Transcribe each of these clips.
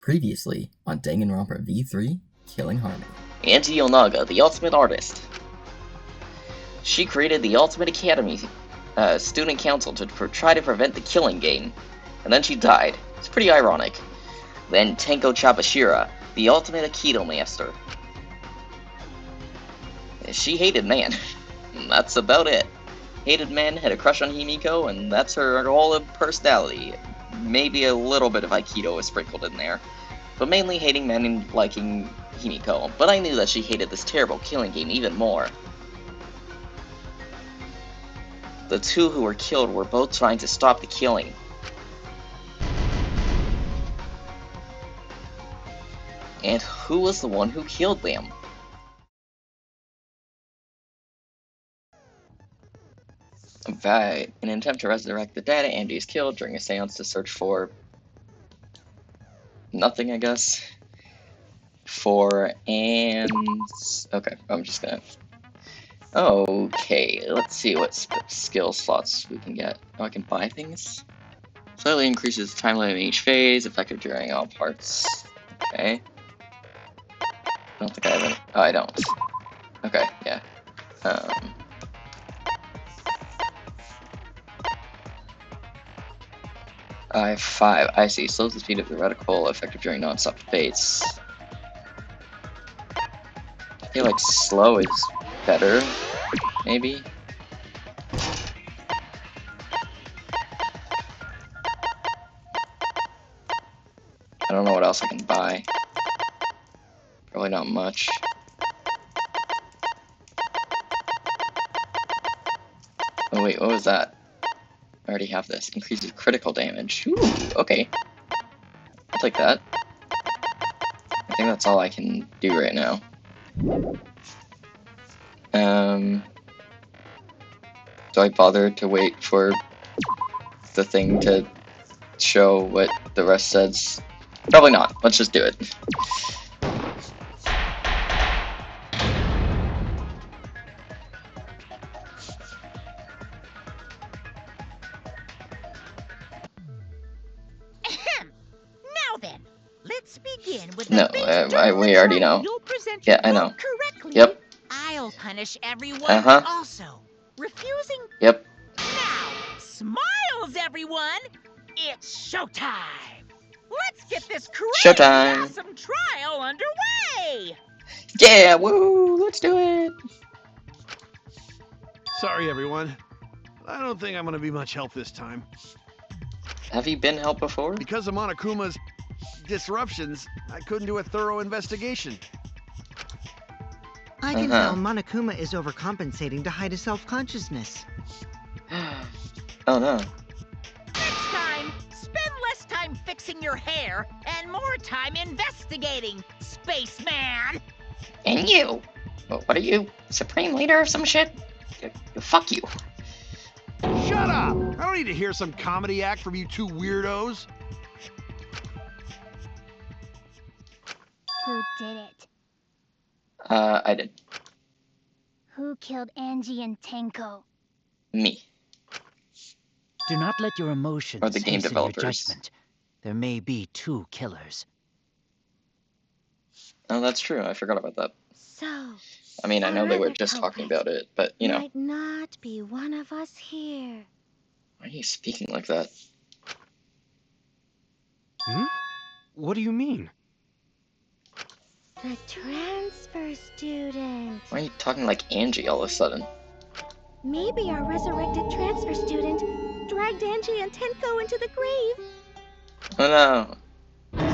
Previously on Danganronpa V3, Killing Harmony. Angie Onaga, the ultimate artist. She created the Ultimate Academy student council to try to prevent the killing game, and then she died. It's pretty ironic. Then Tenko Chabashira, the ultimate Aikido master. She hated man. That's about it. Hated men, had a crush on Himiko, and that's her whole personality. Maybe a little bit of Aikido is sprinkled in there, but mainly hating men and liking Himiko. But I knew that she hated this terrible killing game even more. The two who were killed were both trying to stop the killing. And who was the one who killed them? In an attempt to resurrect the data, Andy is killed during a seance to search for nothing, I guess. Okay, I'm just gonna... Okay, let's see what skill slots we can get. Oh, I can buy things? Slightly increases the time limit in each phase, effective during all parts. Okay. I don't think I have any... Oh, I don't. Okay, yeah. I have 5. I see. Slows the speed of the reticle, effective during non-stop debates. I feel like slow is better, maybe? I don't know what else I can buy. Probably not much. Oh wait, what was that? I already have this. Increases critical damage. Ooh, okay. I'll take that. I think that's all I can do right now. Do I bother to wait for the thing to show what the rest says? Probably not. Let's just do it. Let's begin with no, we already know. Yeah, I know. Yep. I'll punish everyone also. Refusing. Yep. Now, smiles, everyone. It's showtime. Let's get this crazy awesome trial underway. Yeah, woo! Let's do it. Sorry, everyone. I don't think I'm going to be much help this time. Have you been helped before? Because of Monokuma's disruptions, I couldn't do a thorough investigation. I can tell Monokuma is overcompensating to hide his self-consciousness. Oh no. Next time, spend less time fixing your hair and more time investigating, spaceman! And you? What are you? Supreme leader or some shit? Fuck you. Shut up! I don't need to hear some comedy act from you two weirdos. Who did it? I did. Who killed Angie and Tenko? Me. Do not let your emotions or the game hasten your developers. judgment. There may be 2 killers. Oh, that's true. I forgot about that. So, I mean, I know they were just talking about it, but, you know. Might not be one of us here. Why are you speaking like that? Hmm? What do you mean? The transfer student. Why are you talking like Angie all of a sudden? Maybe our resurrected transfer student dragged Angie and Tenko into the grave. Oh no.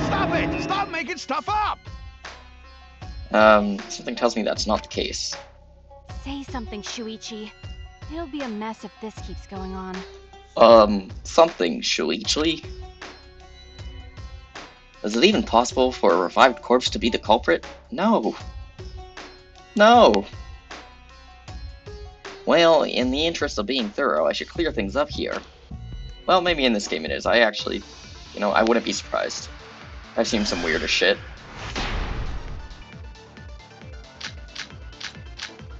Stop it! Stop making stuff up! Something tells me that's not the case. Say something, Shuichi. It'll be a mess if this keeps going on. Something, Shuichi? Is it even possible for a revived corpse to be the culprit? No. No. Well, in the interest of being thorough, I should clear things up here. Well, maybe in this game it is. I actually, I wouldn't be surprised. I've seen some weirder shit.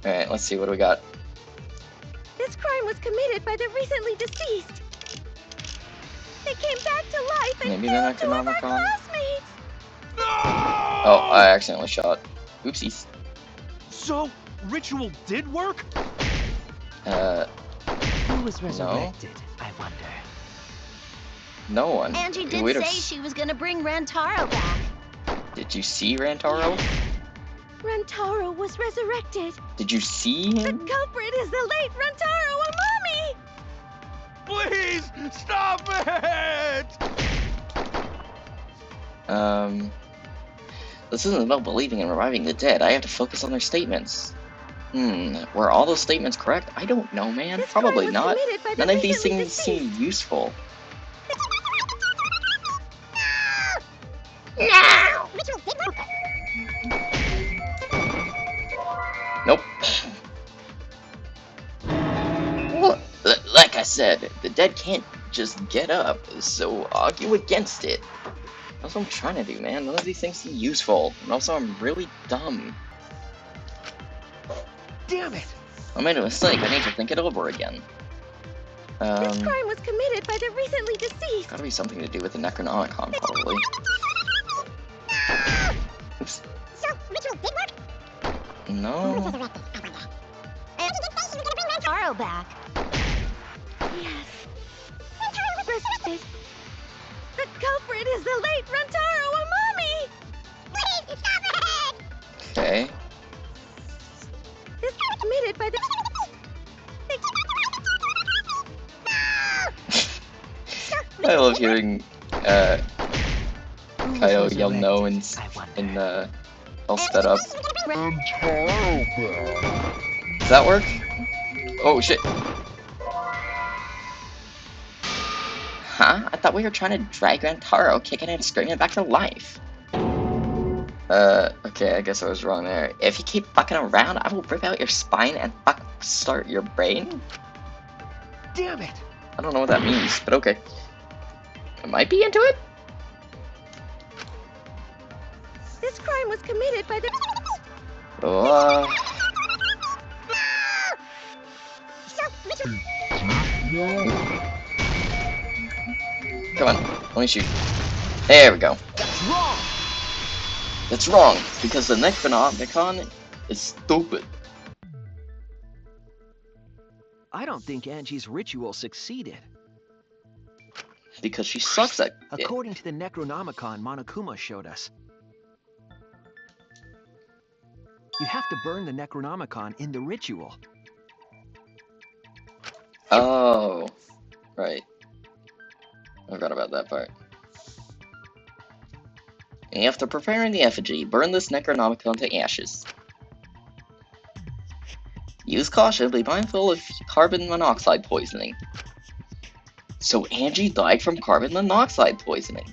Alright, let's see, what do we got? This crime was committed by the recently deceased. They came back to life and maybe they're not killed 2 of our canonical. classmates. Oh, I accidentally shot. Oopsies. So, ritual did work? Who was resurrected, I wonder? No one. Angie Wait did a say s- she was gonna bring Rantaro back. Did you see Rantaro? Rantaro was resurrected. Did you see The him? culprit is the late Rantaro Amami! Please, stop it! This isn't about believing and reviving the dead. I have to focus on their statements. Were all those statements correct? I don't know, man. This Probably crime was not. committed by the None of these recently things seem useful. Nope. Well, like I said, the dead can't just get up, so argue against it. That's what I'm trying to do, man. None of these things seem useful. And also, I'm really dumb. Damn it! I made a mistake. I need to think it over again. This crime was committed by the recently deceased. Gotta be something to do with the Necronomicon, probably. Oops. So, ritual did work? No. Angie did say she was gonna bring Rantaro back. Yes. Rantaro was resurrected. The culprit is the late Rantaro Amami! Please, stop it! Okay. This crime was committed by the... I love hearing Who was Kaido yell no resurrected, I wonder? and all sped up. Rantaro Does that work? Oh shit. Huh? I thought we were trying to drag Rantaro, kicking and screaming back to life. Okay, I guess I was wrong there. If you keep fucking around, I will rip out your spine and start your brain? Damn it! I don't know what that means, but okay. I might be into it? This crime was committed by the... Oh, come on, let me shoot. There we go. That's wrong! That's wrong, because the Necronomicon is stupid. I don't think Angie's ritual succeeded. Because she sucks at it. According to the Necronomicon Monokuma showed us, you have to burn the Necronomicon in the ritual. Oh, right. I forgot about that part. And after preparing the effigy, burn this Necronomicon to ashes. Use caution, be mindful of carbon monoxide poisoning. So Angie died from carbon monoxide poisoning.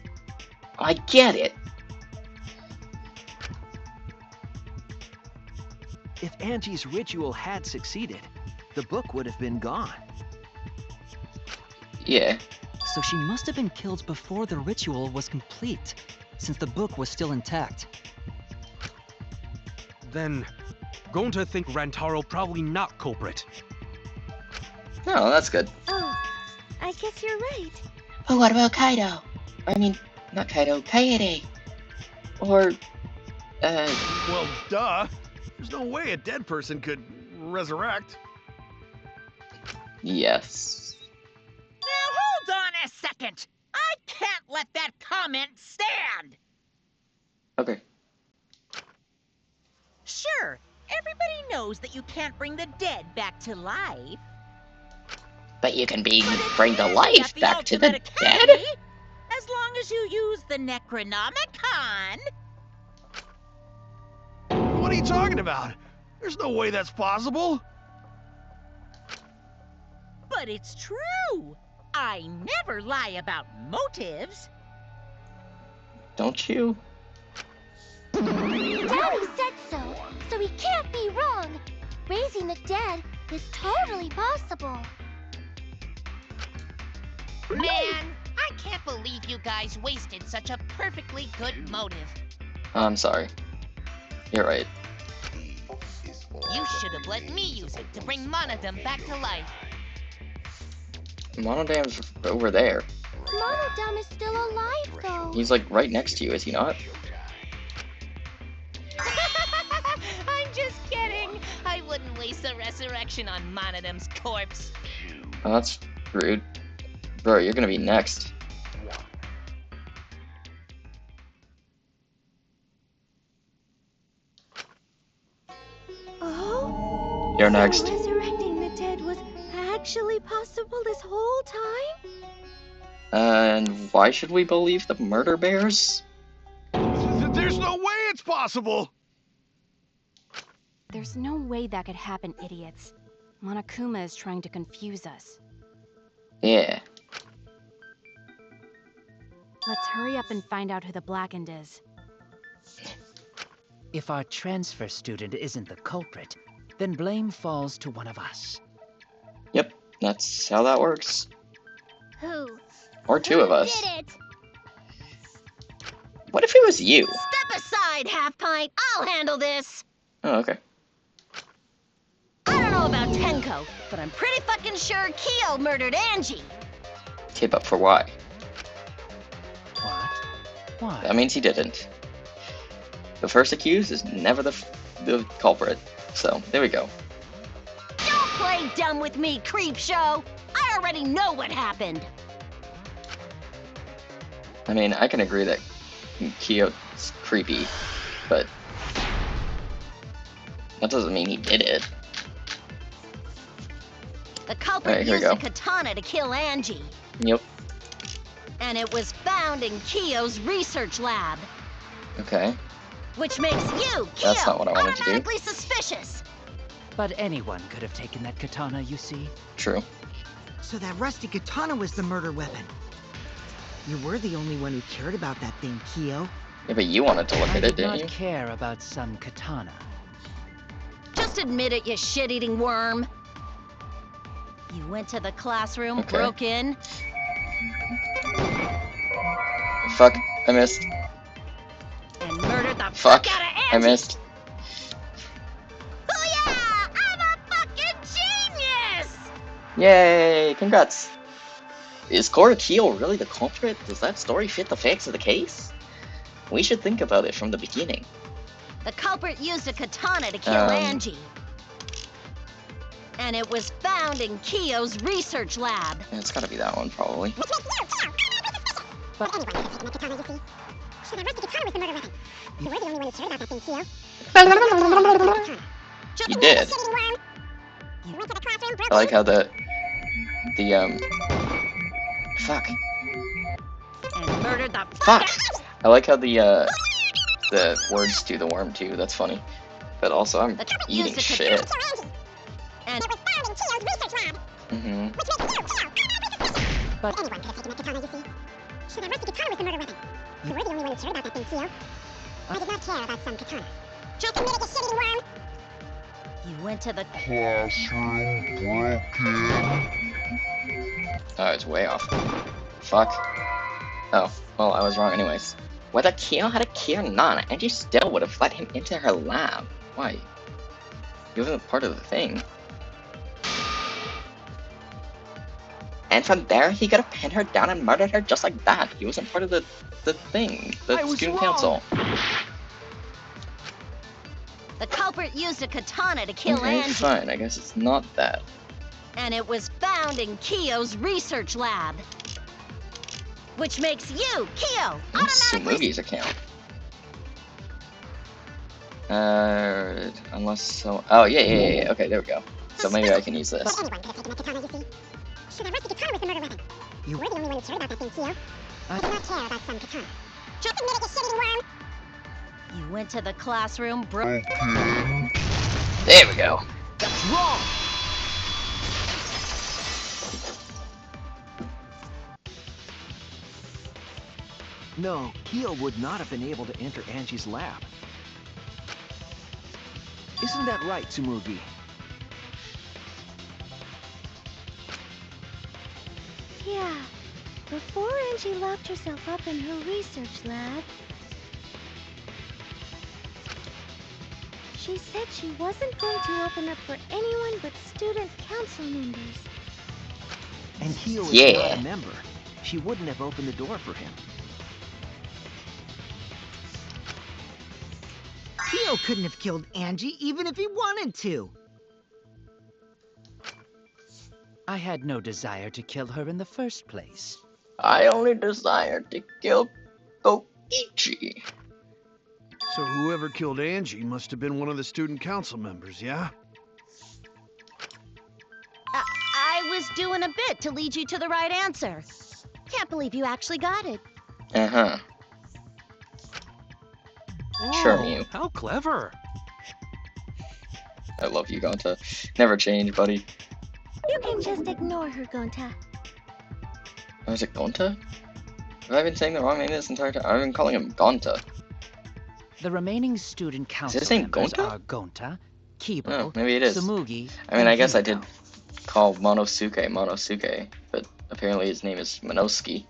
I get it. If Angie's ritual had succeeded, the book would have been gone. Yeah. So she must have been killed before the ritual was complete, since the book was still intact. Then, going to think Rantaro probably not culprit. No, that's good. Oh, I guess you're right. But what about Kaido? I mean, not Kaido, Kaede. Or, Well, duh. There's no way a dead person could resurrect. yes. Now hold on a second. I can't let that comment stand. Okay. Sure, everybody knows that you can't bring the dead back to life. But you can But it's bring the easy life at back to the Ultimate dead? Academy, as long as you use the Necronomicon. What are you talking about? There's no way that's possible. But it's true. I never lie about motives. Don't you? Daddy said so he can't be wrong. Raising the dead is totally possible. Man, I can't believe you guys wasted such a perfectly good motive. I'm sorry. You're right. You should have let me use it to bring Monodam back to life. Monodam's over there. Monodam is still alive, though. He's like right next to you, is he not? use a resurrection on Monodam's corpse. Oh, that's rude. Bro, you're gonna be next. Oh? You're next. So resurrecting the dead was actually possible this whole time? And why should we believe the murder bears? There's no way it's possible! There's no way that could happen, idiots. Monokuma is trying to confuse us. Yeah. Let's hurry up and find out who the Blackened is. If our transfer student isn't the culprit, then blame falls to one of us. Yep, that's how that works. Who? Or two of us. Did it? What if it was you? Step aside, Half Pint. I'll handle this. Oh, okay. I don't know about Tenko, but I'm pretty fucking sure Kyo murdered Angie. Tape up for why? What? Why? That means he didn't. The first accused is never the culprit. So, there we go. Don't play dumb with me, creep show. I already know what happened. I mean, I can agree that Kyo's creepy, but that doesn't mean he did it. The culprit Alright, here we used go. a katana to kill Angie, Yep. and it was found in Kyo's research lab, Okay. which makes you, That's Kyo, not what I wanted to do. automatically suspicious. But anyone could have taken that katana, you see. True. So that rusty katana was the murder weapon. You were the only one who cared about that thing, Kyo. Yeah, but you wanted to look I at it, did not didn't you? care about some katana. Just admit it, you shit-eating worm. You went to the classroom, Okay. broke in, Fuck, I missed. and murdered the Fuck, fuck out of I Angie. missed. Oh yeah, I'm a fucking genius! Yay, congrats. Is Cora Kyo really the culprit? Does that story fit the facts of the case? We should think about it from the beginning. The culprit used a katana to kill Um. Angie. And it was found in Kyo's research lab. Yeah, it's gotta be that one, probably. You did. I like how fuck. And murdered the Fuck! I like how the words do the worm too, that's funny. But also, I'm The culprit eating used a shit. katana. And it was found in Kyo's research lab. Mm-hmm. But Anyone could have taken that katana, you see. So that rusty katana was the murder weapon. You were the only one who cared about that thing, Kyo. I did not care about some katana. Just admit it, you shitty worm. You went to the Oh, it's way off. Fuck. Oh, well, I was wrong anyways. Whether Kyo had a key or not, Angie still would have let him into her lab. Why? He wasn't part of the thing. And from there, he could have pinned her down and murdered her just like that. He wasn't part of the thing, the I was student wrong. council. The culprit used a katana to kill Okay, Angie. fine, I guess it's not that. And it was found in Kyo's research lab. Which makes you, Kyo, That's automatically Sumugi's account. Unless so. Oh, yeah. Okay, there we go. So maybe I can use this. Anyone could have taken that katana, you see. So that rusty katana was the murder weapon. You were the only one who cared about that thing, Kyo. I did not care about some katana. Just admit it, you shitty worm. You went to the classroom, broke. There we go. that's wrong! No, Kyo would not have been able to enter Angie's lab. Isn't that right, Tsumugi? Yeah. Before Angie locked herself up in her research lab, she said she wasn't going to open up for anyone but student council members. And Kyo is Yeah. not a member. She wouldn't have opened the door for him. Kyo couldn't have killed Angie even if he wanted to. I had no desire to kill her in the first place. I only desire to kill Koichi. So whoever killed Angie must have been one of the student council members, yeah? I was doing a bit to lead you to the right answer. Can't believe you actually got it. Uh-huh. Sure, Mew. How clever. I love you, Gonta. Never change, buddy. You can just ignore her, Gonta. Oh, is it Gonta? Have I been saying the wrong name this entire time? I've been calling him Gonta. The remaining student council his name members Gonta? are Gonta, Kibo, Oh, maybe it is. Sumugi, I mean, and I guess I Himiko. did call Monosuke, but apparently his name is Monosuke.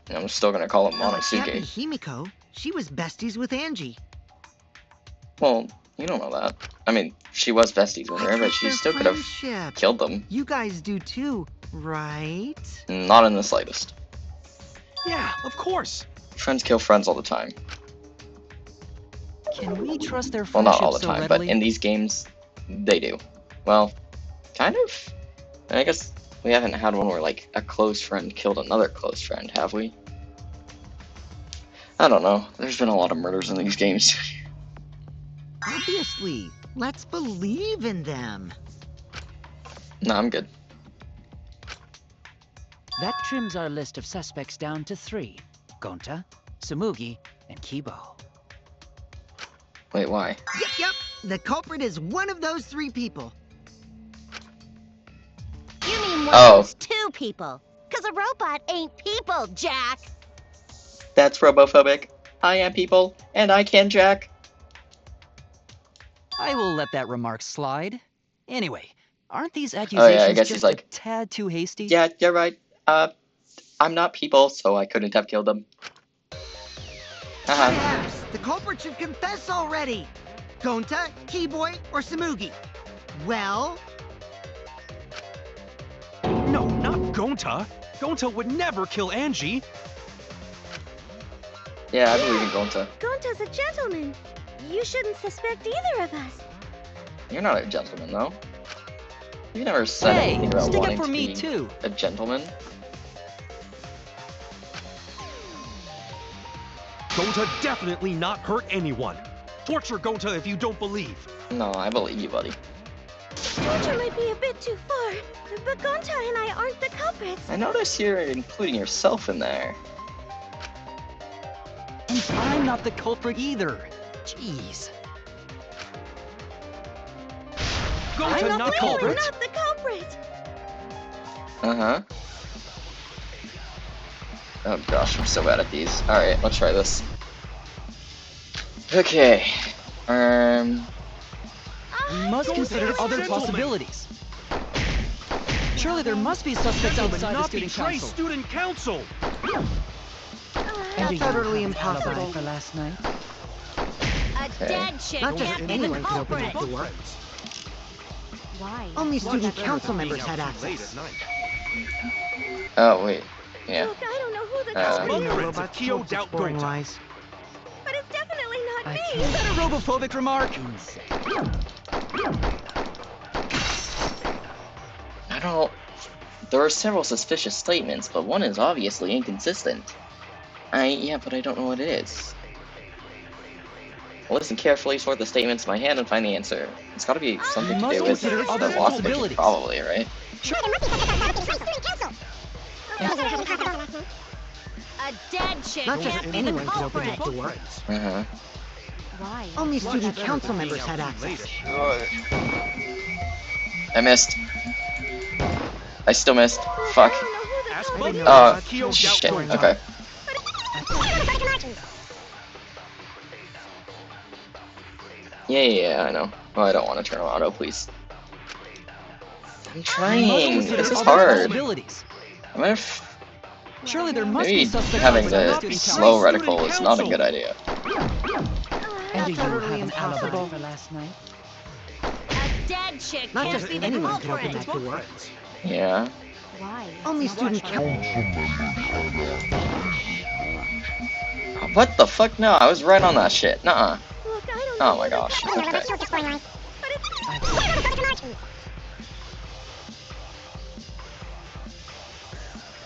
And I'm still gonna call him No, it can't be Monosuke. Himiko. She was besties with Angie. Well, you don't know that. I mean, she was besties with her, but she Their still could have friendship. killed them. You guys do too, right? Not in the slightest. Yeah, of course. Friends kill friends all the time. Can we trust their Well, friendship not all the so time, readily? but in these games, they do. Well, kind of. I guess we haven't had one where, like, a close friend killed another close friend, have we? I don't know. There's been a lot of murders in these games. Obviously. Let's believe in them. No, I'm good. That trims our list of suspects down to 3. Gonta, Sumugi, and Kibo. Wait, why? Yep. The culprit is one of those 3 people. You mean one Oh. of those 2 people. Because a robot ain't people, Jack. That's robophobic. I am people, and I can jack. I will let that remark slide. Anyway, aren't these Oh accusations yeah, I guess just he's like, a tad too hasty? yeah, you're right. I'm not people, so I couldn't have killed them. Haha. Perhaps the culprit should confess already. Gonta, Keyboy, or Sumugi? Well, No, not Gonta. Gonta would never kill Angie. Yeah, I believe in Gonta. Gonta's a gentleman. You shouldn't suspect either of us. You're not a gentleman, though. You never said Hey, anything about stick wanting up for to me be too. a gentleman. Gonta definitely not hurt anyone. Torture Gonta if you don't believe. No, I believe you, buddy. Torture might be a bit too far, but Gonta and I aren't the culprits. I notice you're including yourself in there. And I'm not the culprit either. Jeez. Gonta I'm not not the We're culprit. not the culprit. Uh-huh. Oh gosh, I'm so bad at these. Alright, let's try this. Okay. We must consider other gentlemen. possibilities. Surely there must be suspects Gentlemen, outside the not student betray council. student council. And do That's you utterly have an alibi impossible. for last night? A dead chick Not just can't be the anyone can open culprit. that door. Why? Only student council members had access. Oh, wait. Yeah. Look, I don't know who the Uh, culprit Already know Hundreds of robots Kyo told doubt boring Gonta. lies. is, but it's definitely not I me. Is that a robophobic remark? I don't... There are several suspicious statements, but one is obviously inconsistent. Yeah, but I don't know what it is. I'll listen carefully, sort the statements in my hand, and find the answer. It's gotta be something to must do with consider the other loss of possibilities. probably, right? A dead chick Not just can't be the anyone can open culprit. that door. Uh-huh. Why? Only student council members had access. I missed. I still missed. Fuck. I don't know who the Ask culprit Bud. is. Oh, Kyo doubt shit. Gonta. Okay. Yeah, I know. Oh, I don't want to turn around. Oh, please. I'm We must trying. consider This is other hard. possibilities. I'm gonna Surely there must maybe be suspects having outside the the student council. slow reticle is not a good idea. And do you have utterly an alibi impossible. for last night? A dead chick Not can't just be the anyone can open culprit. that door. Yeah. Why? Only student council. What the fuck? No, I was right on that shit. Nuh-uh. Look, I don't know Oh my who the gosh. culprit Okay. is, but it's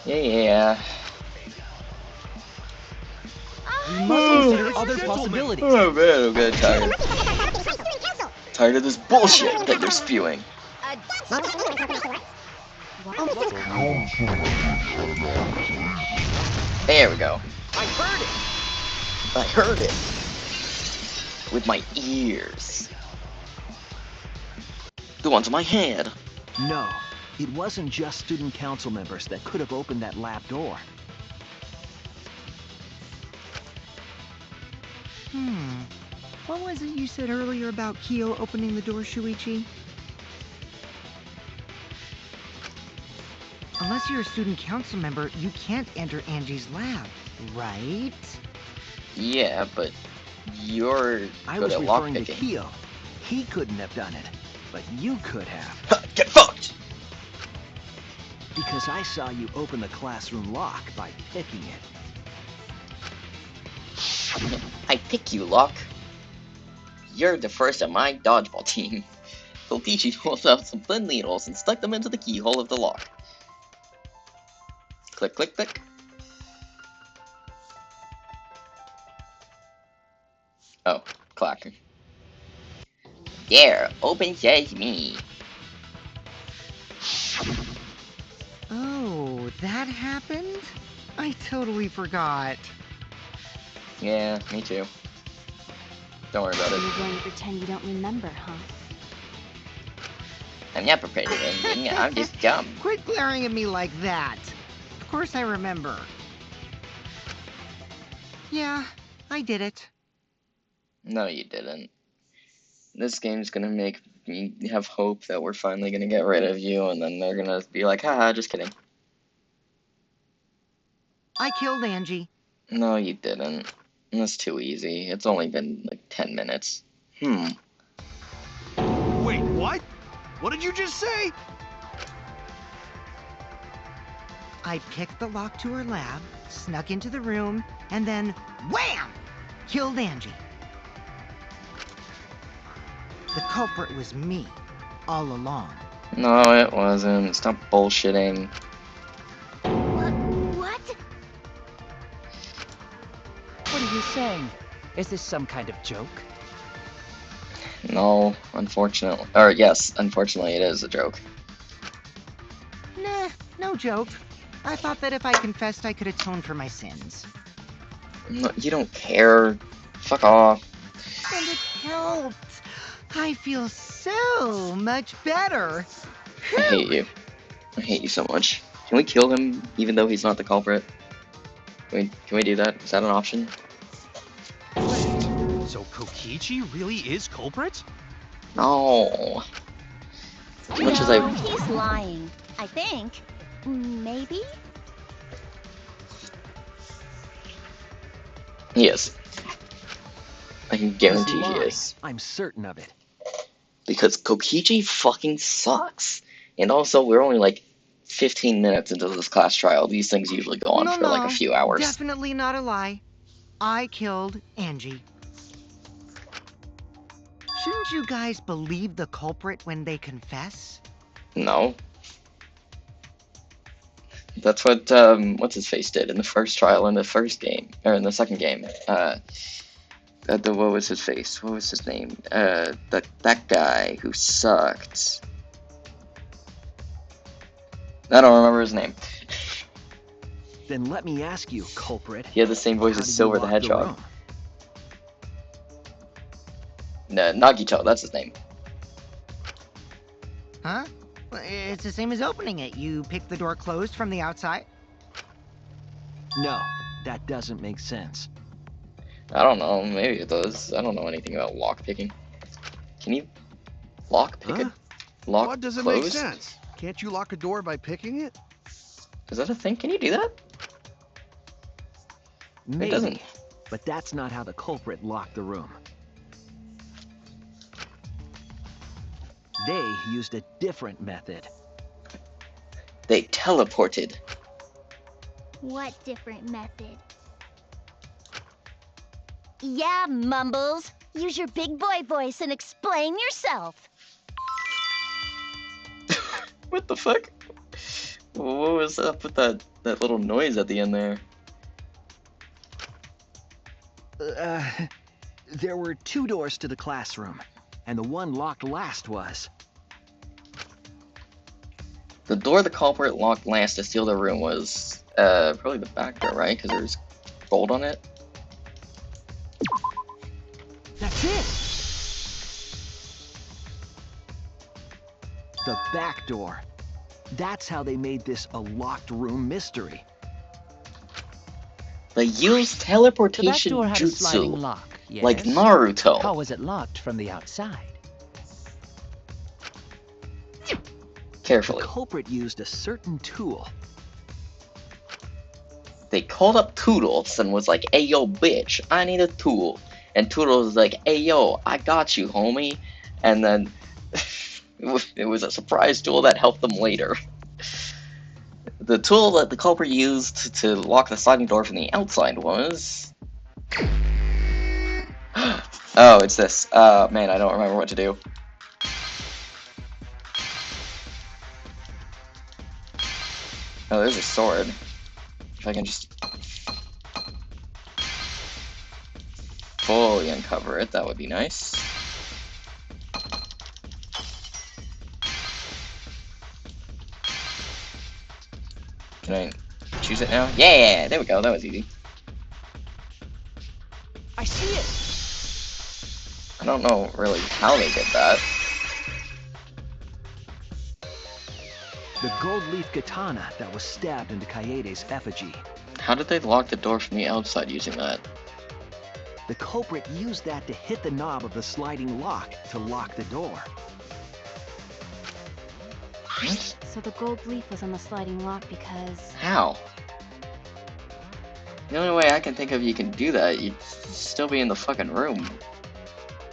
Yeah. You must consider other possibilities. Oh man, I'm getting tired. Tired of this bullshit that they're spewing. There we go. I heard it! I heard it. With my ears. The ones in my head. No, it wasn't just student council members that could have opened that lab door. What was it you said earlier about Kyo opening the door, Shuichi? Unless you're a student council member, you can't enter Angie's lab, right? Yeah, but you're I good was at referring to lockpicking. Kyo. He couldn't have done it, but you could have. Get fucked! Because I saw you open the classroom lock by picking it. I pick you, Locke. You're the first of my dodgeball team. Kokichi pulled out some thin needles and stuck them into the keyhole of the lock. Click, click, click. Oh, clack. There, open sesame. Oh, that happened? I totally forgot. Yeah, me too. Don't worry about So it. you're going to pretend you don't remember, huh? I'm not prepared for anything, I'm just dumb. Quit glaring at me like that. Of course I remember. Yeah, I did it. No, you didn't. This game's gonna make me have hope that we're finally gonna get rid of you, and then they're gonna be like, haha, just kidding. I killed Angie. No, you didn't. That's too easy. It's only been like 10 minutes. Wait, what? What did you just say? I picked the lock to her lab, snuck into the room, and then wham! Killed Angie. The culprit was me, all along. No, it wasn't. Stop bullshitting. What? What are you saying? Is this some kind of joke? No, unfortunately. Or, yes, unfortunately, it is a joke. Nah, no joke. I thought that if I confessed, I could atone for my sins. No, you don't care. Fuck off. And it helped. I feel so much better. I hate you. I hate you so much. Can we kill him, even though he's not the culprit? Can we do that? Is that an option? So Kokichi really is culprit? No. As much as No, he's lying. I think. Maybe? He is. I can guarantee He's he lying. is. I'm certain of it. Because Kokichi fucking sucks. And also, we're only like 15 minutes into this class trial. These things usually go on No, for like a few hours. Definitely not a lie. I killed Angie. Shouldn't you guys believe the culprit when they confess? No. That's what, what's his face did in the first trial in the first game, or in the second game. What was his face? What was his name? That guy who sucked. I don't remember his name. Then let me ask you, culprit. He had the same voice how as did you Silver the lock Hedgehog. room? No, Nagito, that's his name. Huh? Well, it's the same as opening it. You pick the door closed from the outside. No, that doesn't make sense. I don't know, maybe it does. I don't know anything about lockpicking. Can you lockpick Huh? it? Lock What does it closed? make sense? Can't you lock a door by picking it? Is that a thing? Can you do that? Maybe, doesn't. but that's not how the culprit locked the room. They used a different method. They teleported. What different method? Yeah, Mumbles. Use your big boy voice and explain yourself. What the fuck? What was up with that little noise at the end there? There were 2 doors to the classroom, and the one locked last was. The door the culprit locked last to steal the room was probably the back door, right? Because there's gold on it. That's it! The back door. That's how they made this a locked room mystery. They used The back teleportation door had a sliding jutsu, lock, yes? like Naruto. How was it locked from the outside? The Carefully. culprit used a certain tool. They called up Toodles and was like, "Hey yo, bitch, I need a tool." And Toodles was like, "Hey yo, I got you, homie." And then it was a surprise tool that helped them later. The tool that the culprit used to lock the sliding door from the outside was... Oh, it's this. Man, I don't remember what to do. Oh, there's a sword. If I can just fully uncover it, that would be nice. Can I choose it now? Yeah, there we go. That was easy. I see it! I don't know really how they did that. The gold leaf katana that was stabbed into Kaede's effigy. How did they lock the door from the outside using that? The culprit used that to hit the knob of the sliding lock to lock the door. So the gold leaf was on the sliding lock because... How? The only way I can think of you can do that, you'd still be in the fucking room.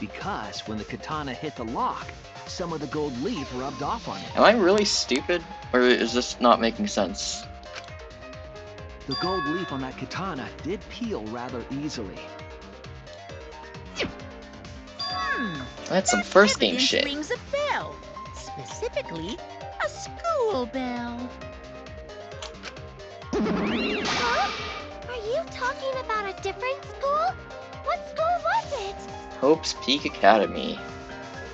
Because when the katana hit the lock, some of the gold leaf rubbed off on it. Am I really stupid? Or is this not making sense? The gold leaf on that katana did peel rather easily. That's some first game Evidence shit. rings a bell. Specifically, a school bell. Huh? Are you talking about a different school? What school was it? Hope's Peak Academy.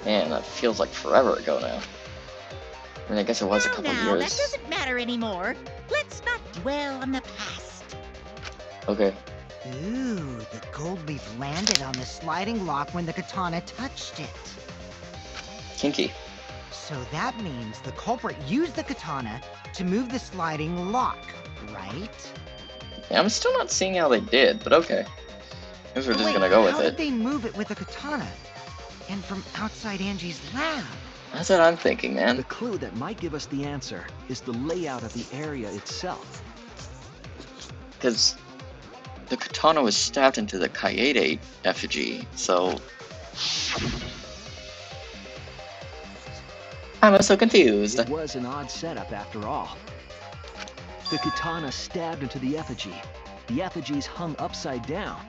Man, that feels like forever ago now. I mean, I guess it was a couple Now, that years. doesn't matter anymore. Let's not dwell on the past. Okay. Ooh, the gold leaf landed on the sliding lock when the katana touched it. Kinky. So that means the culprit used the katana to move the sliding lock, right? Yeah, I'm still not seeing how they did, but okay. I guess we're just Wait, gonna go with how did it. they move it with a katana? And from outside Angie's lab? That's what I'm thinking, man. The clue that might give us the answer is the layout of the area itself. Because the katana was stabbed into the Kaede effigy, so... I'm so confused. It was an odd setup after all. The katana stabbed into the effigy. The effigies hung upside down.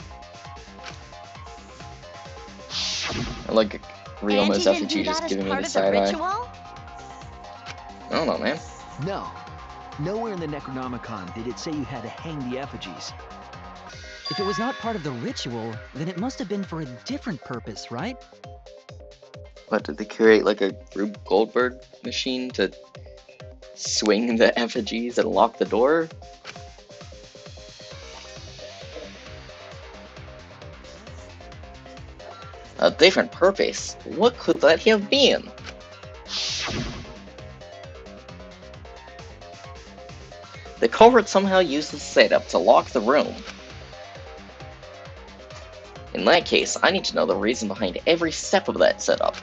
I like Ryoma's Angie didn't effigy do just that as giving me part the of the side eye. ritual? I don't know, man. No. Nowhere in the Necronomicon did it say you had to hang the effigies. If it was not part of the ritual, then it must have been for a different purpose, right? What, did they create like a Rube Goldberg machine to swing the effigies and lock the door? A different purpose? What could that have been? The culprit somehow used the setup to lock the room. In that case, I need to know the reason behind every step of that setup.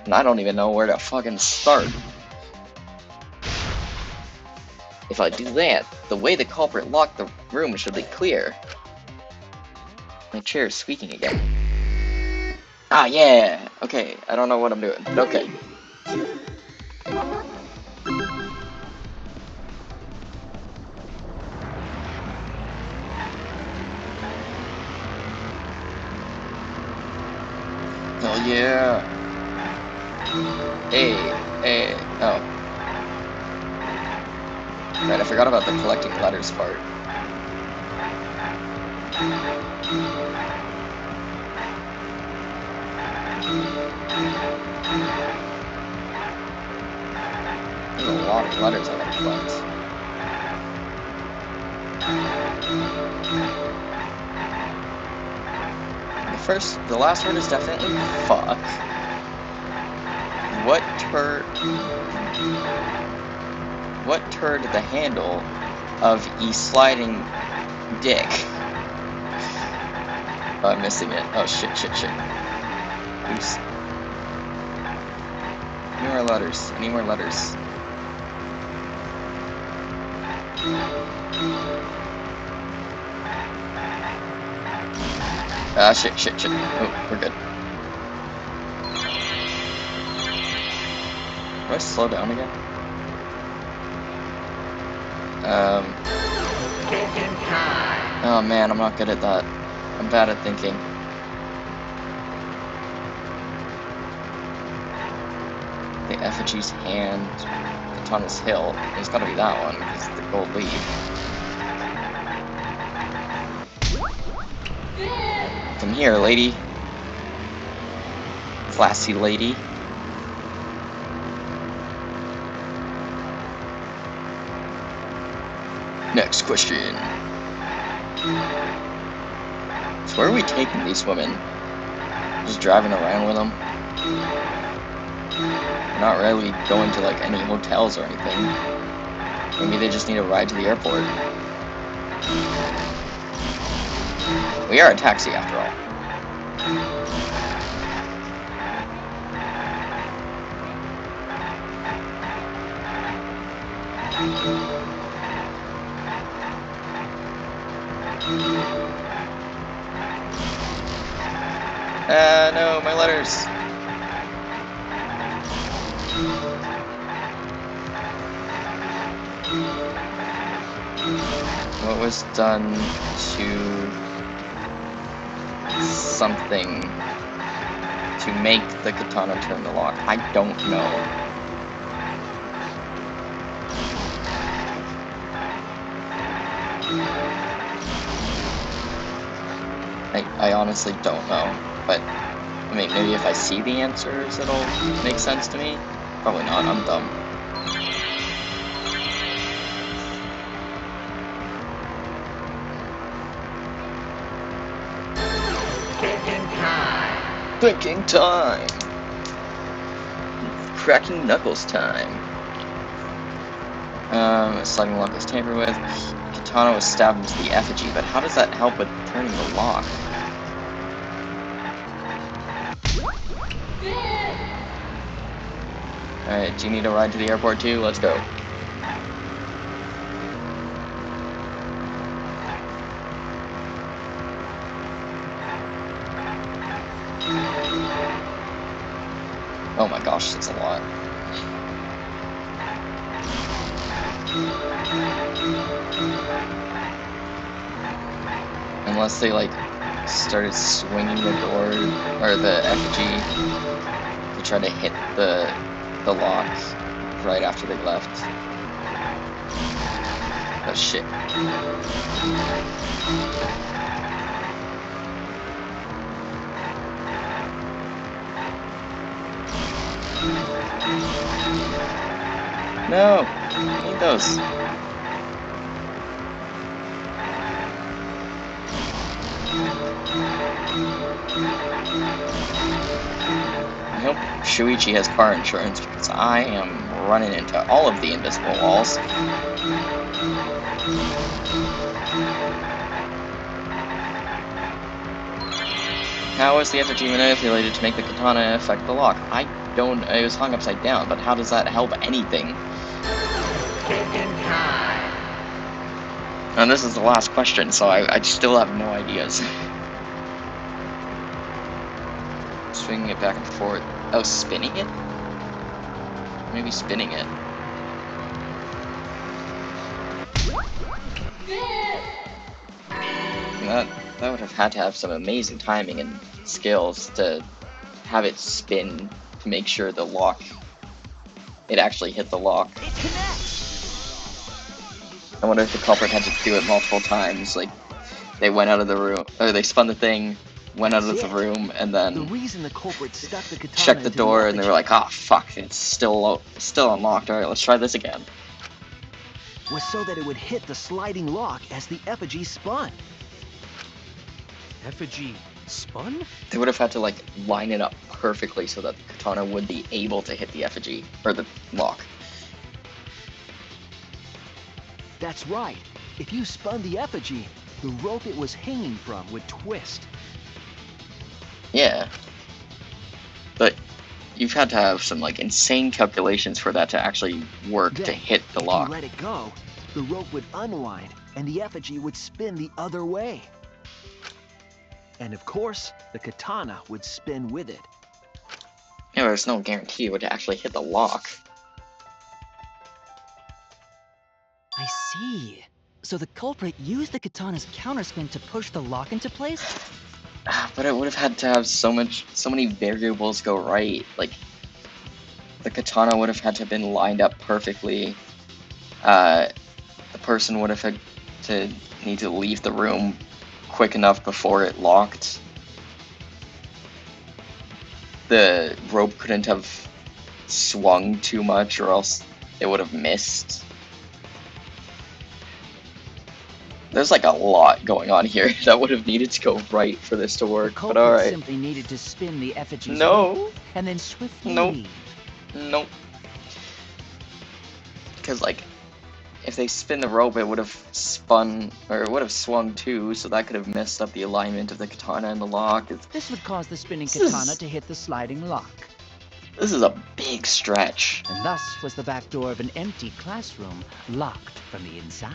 And I don't even know where to fucking start. If I do that, the way the culprit locked the room should be clear. My chair is squeaking again. Ah, yeah! Okay, I don't know what I'm doing. Okay. Oh yeah! Hey, hey, oh. Right, I forgot about the collecting letters part. There's a lot of letters I gotta collect. The last word is definitely fuck. What turd the handle of e sliding dick? Oh, I'm missing it. Oh shit. Oops. Any more letters? Ah, shit. Oh, we're good. Do I slow down again? Oh man, I'm not good at that. I'm bad at thinking. The effigy's hand, Katana's hilt. It's gotta be that one, because the gold leaf. Come here, lady. Classy lady. Next question. So where are we taking these women? Just driving around with them? We're not really going to like any hotels or anything. Maybe they just need a ride to the airport. We are a taxi after all. No, my letters. What was done to something to make the katana turn the lock? I don't know. I honestly don't know, but I mean, maybe if I see the answers, it'll make sense to me. Probably not, I'm dumb. Thinking time! Cracking knuckles time. Sliding lock was tampered with. Katana was stabbed into the effigy, but how does that help with turning the lock? Alright, do you need a ride to the airport too? Let's go. Oh my gosh, that's a lot. Unless they like started swinging the door or the effigy to try to hit the lock right after they left. Oh shit. No! I need those. I hope Shuichi has car insurance because I am running into all of the invisible walls. How was the effigy manipulated to make the katana affect the lock? It was hung upside down, but how does that help anything? And this is the last question, so I still have no ideas. Swinging it back and forth. Oh, spinning it? Maybe spinning it. That would have had to have some amazing timing and skills to have it spin to make sure it actually hit the lock. I wonder if the culprit had to do it multiple times. Like, they went out of the room, or they spun the thing, went out of the room, and The then reason the culprit stuck the katana checked the into door, and they were effigy like, "Oh fuck, it's still unlocked. All right, let's try this again." was so that it would hit the sliding lock as the effigy spun. Effigy spun? They would have had to like line it up perfectly so that the katana would be able to hit the effigy or the lock. That's right. If you spun the effigy, the rope it was hanging from would twist. Yeah, but you've had to have some like insane calculations for that to actually work to Then, hit the if lock. you let it go, the rope would unwind and the effigy would spin the other way. And of course, the katana would spin with it. Yeah, but there's no guarantee it would actually hit the lock. I see. So the culprit used the katana's counterspin to push the lock into place? But it would have had to have so many variables go right. Like, the katana would have had to have been lined up perfectly. The person would have had to need to leave the room quick enough before it locked. The rope couldn't have swung too much, or else it would have missed. There's like a lot going on here that would have needed to go right for this to The work, but culprit alright. simply needed to spin the effigy's No. rope and then swiftly Nope. leave. Nope. Because, like, if they spin the rope, it would have spun, or it would have swung too, so that could have messed up the alignment of the katana and the lock. This would cause the spinning This is- katana to hit the sliding lock. This is a big stretch. And thus was the back door of an empty classroom locked from the inside.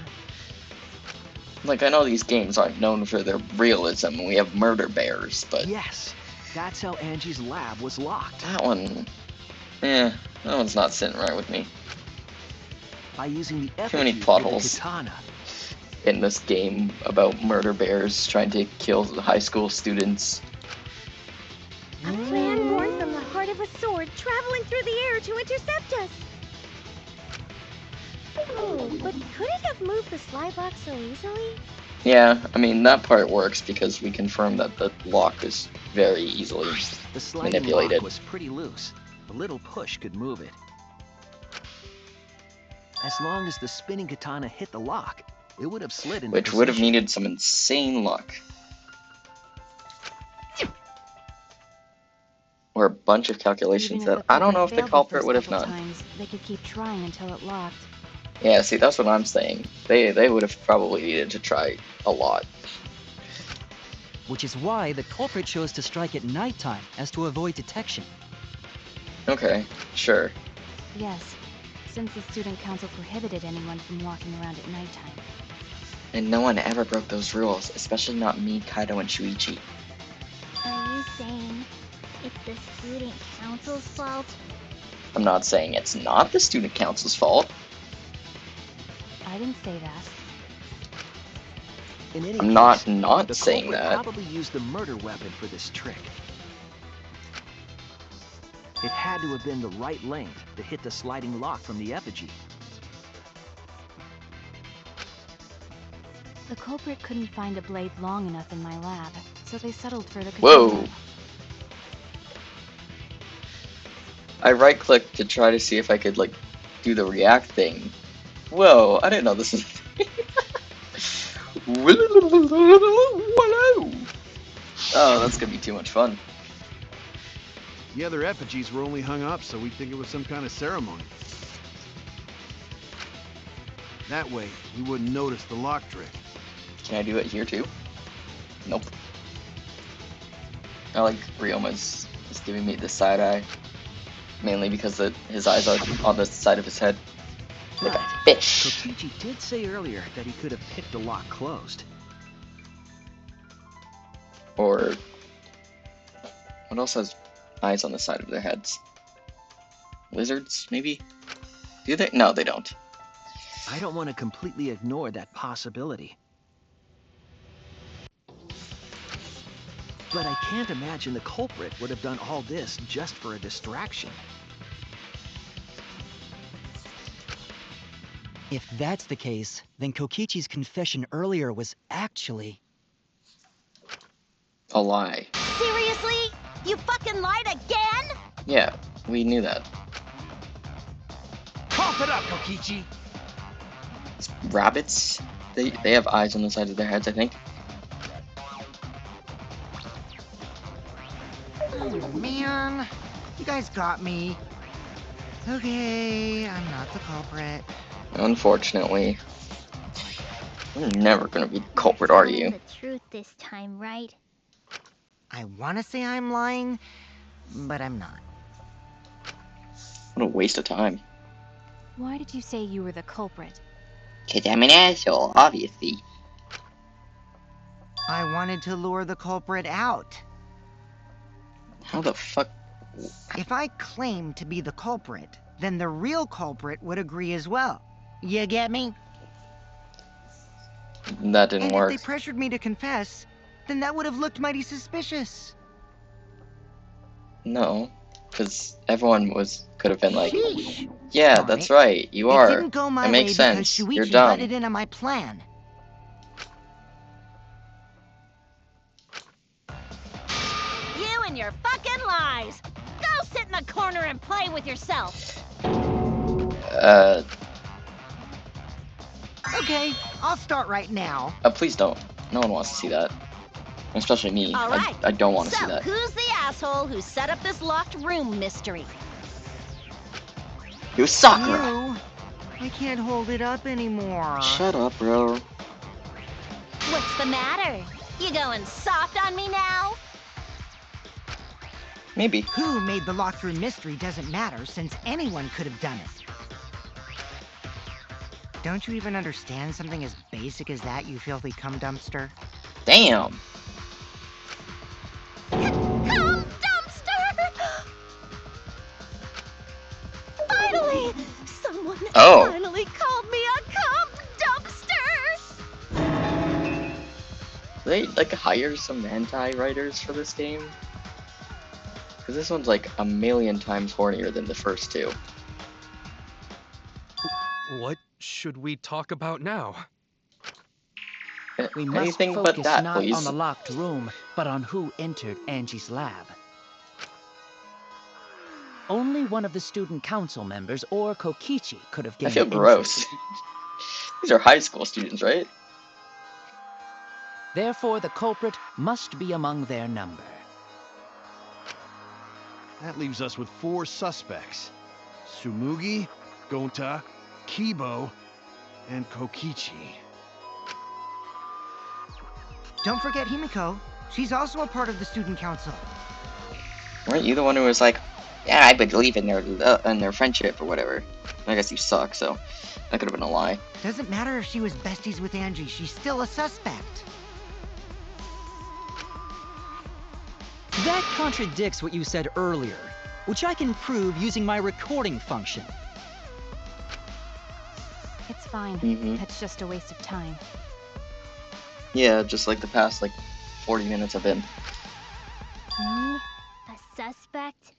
Like, I know these games aren't known for their realism, and we have murder bears, but Yes, that's how Angie's lab was locked. that one, that one's not sitting right with me. By using the Too many effigy plot with holes. the katana. In this game about murder bears trying to kill the high school students. A plan born from the heart of a sword traveling through the air to intercept us. Oh, but could it have moved the slide lock so easily? Yeah, I mean, that part works because we confirmed that the lock is very easily The sliding manipulated. lock was pretty loose. A little push could move it. As long as the spinning katana hit the lock, it would have slid into Which would have position. needed some insane luck. Or a bunch of calculations Even that I don't know if the failed culprit first would have couple done. times, they could keep trying until it locked. Yeah, see, that's what I'm saying. They would have probably needed to try a lot. Which is why the culprit chose to strike at nighttime, as to avoid detection. Okay, sure. Yes, since the student council prohibited anyone from walking around at nighttime. And no one ever broke those rules, especially not me, Kaido, and Shuichi. Are you saying it's the student council's fault? I'm not saying it's not the student council's fault. I didn't say that. In any I'm case, not the saying culprit that. probably used the murder weapon for this trick. It had to have been the right length to hit the sliding lock from the effigy. The culprit couldn't find a blade long enough in my lab, so they settled for the katana. Whoa! I right-clicked to try to see if I could, like, do the react thing. Whoa, I didn't know this was a thing. Oh, that's gonna be too much fun. The other effigies were only hung up so we'd think it was some kind of ceremony. That way, we wouldn't notice the lock trick. Can I do it here too? Nope. I like Ryoma's is giving me the side eye. Mainly because his eyes are on the side of his head. Like a fish. Kokichi did say earlier that he could have picked the lock closed. Or what else has eyes on the side of their heads? Lizards, maybe? Do they? No, they don't. I don't want to completely ignore that possibility. But I can't imagine the culprit would have done all this just for a distraction. If that's the case, then Kokichi's confession earlier was actually... A lie. Seriously? You fucking lied again? Yeah, we knew that. Cough it up, Kokichi! Rabbits? They have eyes on the sides of their heads, I think. Oh, man. You guys got me. Okay, I'm not the culprit. Unfortunately. You're never gonna be the culprit, are you? The truth this time, right? I want to say I'm lying, but I'm not. What a waste of time. Why did you say you were the culprit? 'Cause I'm an asshole, obviously. I wanted to lure the culprit out. How the fuck? If I claimed to be the culprit, then the real culprit would agree as well. You get me? That didn't And work. if they pressured me to confess, then that would have looked mighty suspicious. No, because everyone could have been like, Sheesh. yeah, Darn that's it. right, you It are. didn't go my It makes way sense. because You're Shuichi dumb. butted into my plan. You and your fucking lies! Go sit in the corner and play with yourself! Okay, I'll start right now. Please don't. No one wants to see that. Especially me. All right. I don't want to So, see that. who's the asshole who set up this locked room mystery? You suck! You. I can't hold it up anymore. Shut up, bro. What's the matter? You going soft on me now? Maybe. Who made the locked room mystery doesn't matter, since anyone could have done it. Don't you even understand something as basic as that, you filthy cum dumpster? Damn! Cum dumpster! Finally! Someone finally called me a cum dumpster! They, like, hire some hentai writers for this game? Because this one's, like, a million times hornier than the first two. What should we talk about now? We must Anything focus but that, not please. on the locked room, but on who entered Angie's lab. Only one of the student council members or Kokichi could have I gained feel entry. gross. These are high school students, right? Therefore, the culprit must be among their number. That leaves us with 4 suspects. Tsumugi, Gonta, Kibo, and Kokichi. Don't forget Himiko. She's also a part of the student council. Weren't you the one who was like, yeah, I believe in their friendship or whatever? I guess you suck, so that could have been a lie. Doesn't matter if she was besties with Angie, she's still a suspect. That contradicts what you said earlier, which I can prove using my recording function. It's fine. Mhm. It's just a waste of time. Yeah, just like the past, like, 40 minutes have been. Me? A suspect?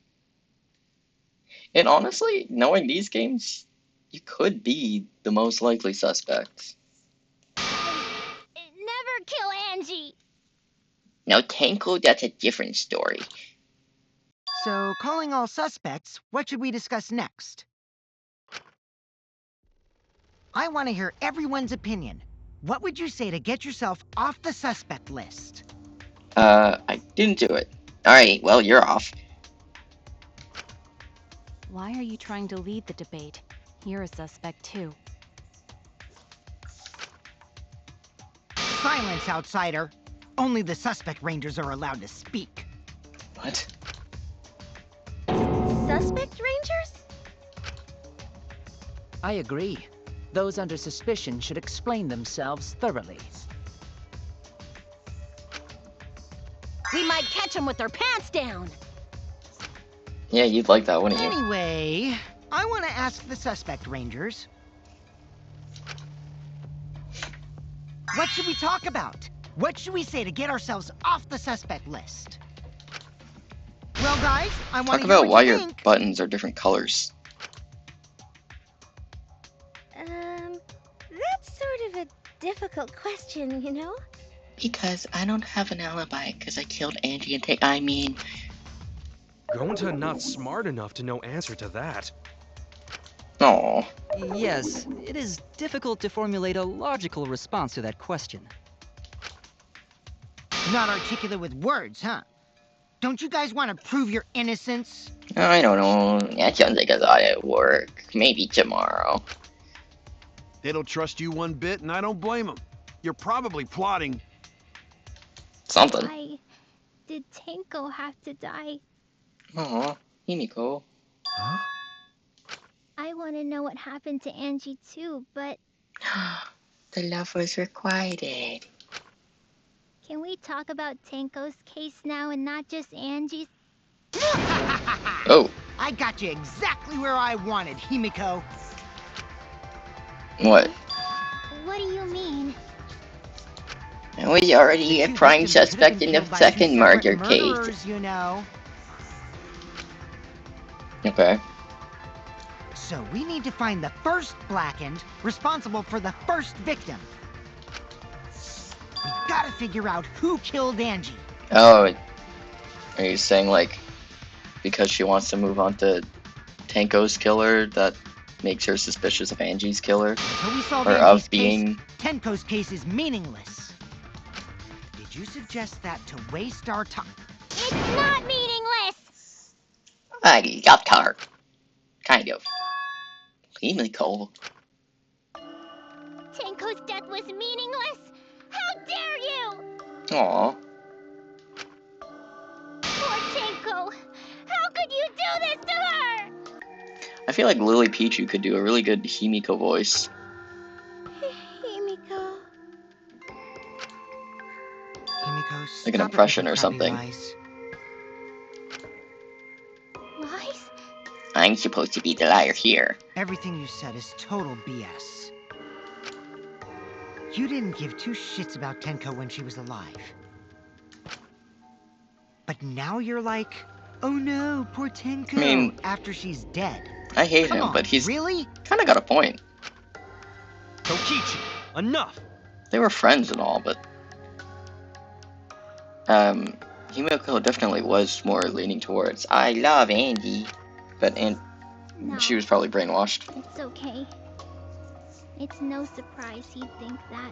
And honestly, knowing these games, you could be the most likely suspect. Never kill Angie! Now, Tenko, that's a different story. So, calling all suspects, what should we discuss next? I want to hear everyone's opinion. What would you say to get yourself off the suspect list? I didn't do it. Alright, well, you're off. Why are you trying to lead the debate? You're a suspect too. Silence, outsider. Only the suspect rangers are allowed to speak. What? Suspect rangers? I agree. Those under suspicion should explain themselves thoroughly. We might catch them with their pants down! Yeah, you'd like that, wouldn't you? Anyway, I want to ask the suspect rangers. What should we talk about? What should we say to get ourselves off the suspect list? Well, guys, I want Talk to hear about what why you your think. buttons are different colors. difficult question, you know? Because I don't have an alibi, because I killed Angie and I mean... Gonta not smart enough to know answer to that. Oh. Yes, it is difficult to formulate a logical response to that question. Not articulate with words, huh? Don't you guys want to prove your innocence? I don't know. That sounds like a lot of work. Maybe tomorrow. They don't trust you one bit, and I don't blame them. You're probably plotting... Something. Why did Tenko have to die? Aw, Himiko. Huh? I want to know what happened to Angie too, but The love was requited. can we talk about Tenko's case now and not just Angie's? Oh. I got you exactly where I wanted, Himiko. What? What do you mean? I was already a prime suspect in the second murder case. You know. Okay. So we need to find the first Blackened responsible for the first victim. We gotta figure out who killed Angie. Oh, are you saying like because she wants to move on to Tenko's killer that makes her suspicious of Angie's killer? Until we solve Or Angie's of being... case, Tenko's case is meaningless. Did you suggest that to waste our time? It's not meaningless! I got her. Kind of. Himiko. Tenko's death was meaningless? How dare you! Aw. Poor Tenko! How could you do this to her? I feel like Lily Pichu could do a really good Himiko voice. Himiko. Himiko, Like an stop it impression with or the something. crappy lies. Lies? I'm supposed to be the liar here. Everything you said is total BS. You didn't give two shits about Tenko when she was alive. But now you're like, oh no, poor Tenko, I mean, after she's dead. I hate Come him, on, but he's really? kind of got a point. Tokichi, enough! They were friends and all, but... Himiko definitely was more leaning towards, I love Angie. But No, she was probably brainwashed. it's okay. It's no surprise he'd think that.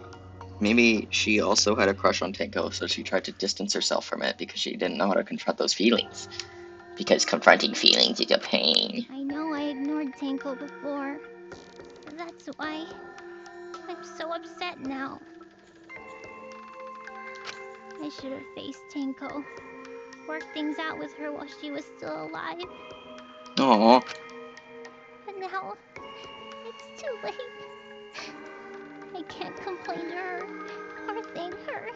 Maybe she also had a crush on Tenko, so she tried to distance herself from it because she didn't know how to confront those feelings. Because confronting feelings is a pain. I know I ignored Tenko before. That's why I'm so upset now. I should have faced Tenko. Worked things out with her while she was still alive. Aww. But now, it's too late. I can't complain to her or thank her.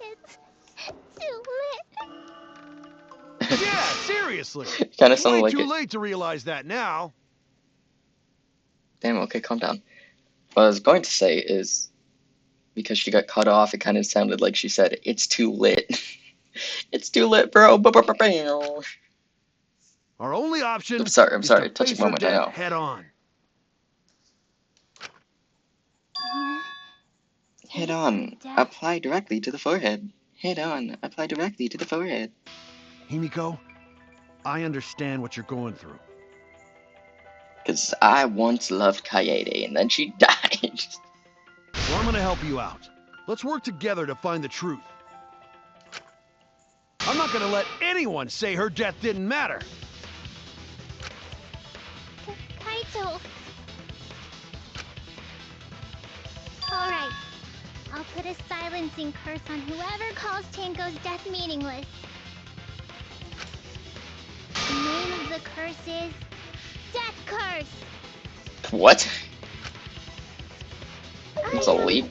It's too late. Yeah, seriously. Kinda It's sounded way like too it. late to realize that now. Damn, okay, calm down. What I was going to say is, because she got cut off, it kind of sounded like she said, it's too lit. It's too lit, bro. Our only option I'm sorry, is touching to face her moment, I death know. head on. Yeah. Head on. Death. Apply directly to the forehead. Head on. Apply directly to the forehead. Himiko, I understand what you're going through. Because I once loved Kaede, and then she died. So I'm gonna help you out. Let's work together to find the truth. I'm not gonna let anyone say her death didn't matter. Kaito. Alright. I'll put a silencing curse on whoever calls Tenko's death meaningless. The name of the curse is... Death Curse! What? It's a leap.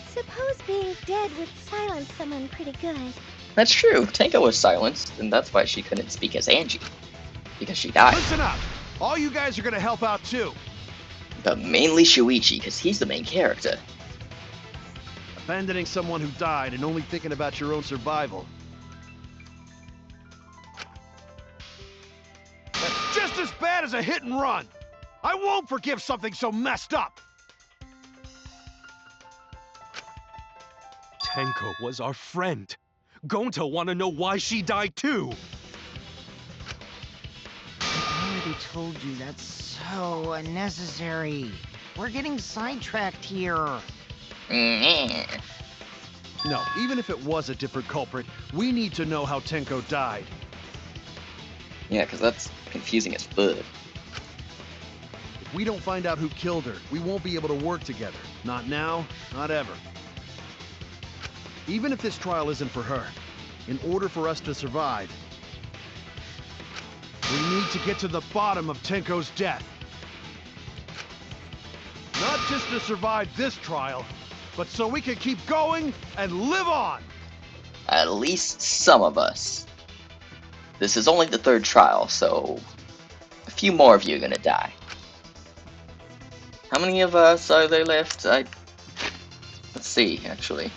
Suppose being dead would silence someone pretty good. That's true. Tenko was silenced, and that's why she couldn't speak as Angie. Because she died. Listen up. All you guys are gonna help out too. But mainly Shuichi, because he's the main character. Abandoning someone who died and only thinking about your own survival. That's just as bad as a hit and run. I won't forgive something so messed up. Tenko was our friend. Gonta wanna know why she died too. I already told you that's so unnecessary. We're getting sidetracked here. No, even if it was a different culprit, we need to know how Tenko died. Yeah, because that's confusing as fuck. If we don't find out who killed her, we won't be able to work together. Not now, not ever. Even if this trial isn't for her, in order for us to survive, we need to get to the bottom of Tenko's death. Not just to survive this trial, but so we can keep going and live on! At least some of us. This is only the third trial, so a few more of you are gonna die. How many of us are there left? Let's see, actually.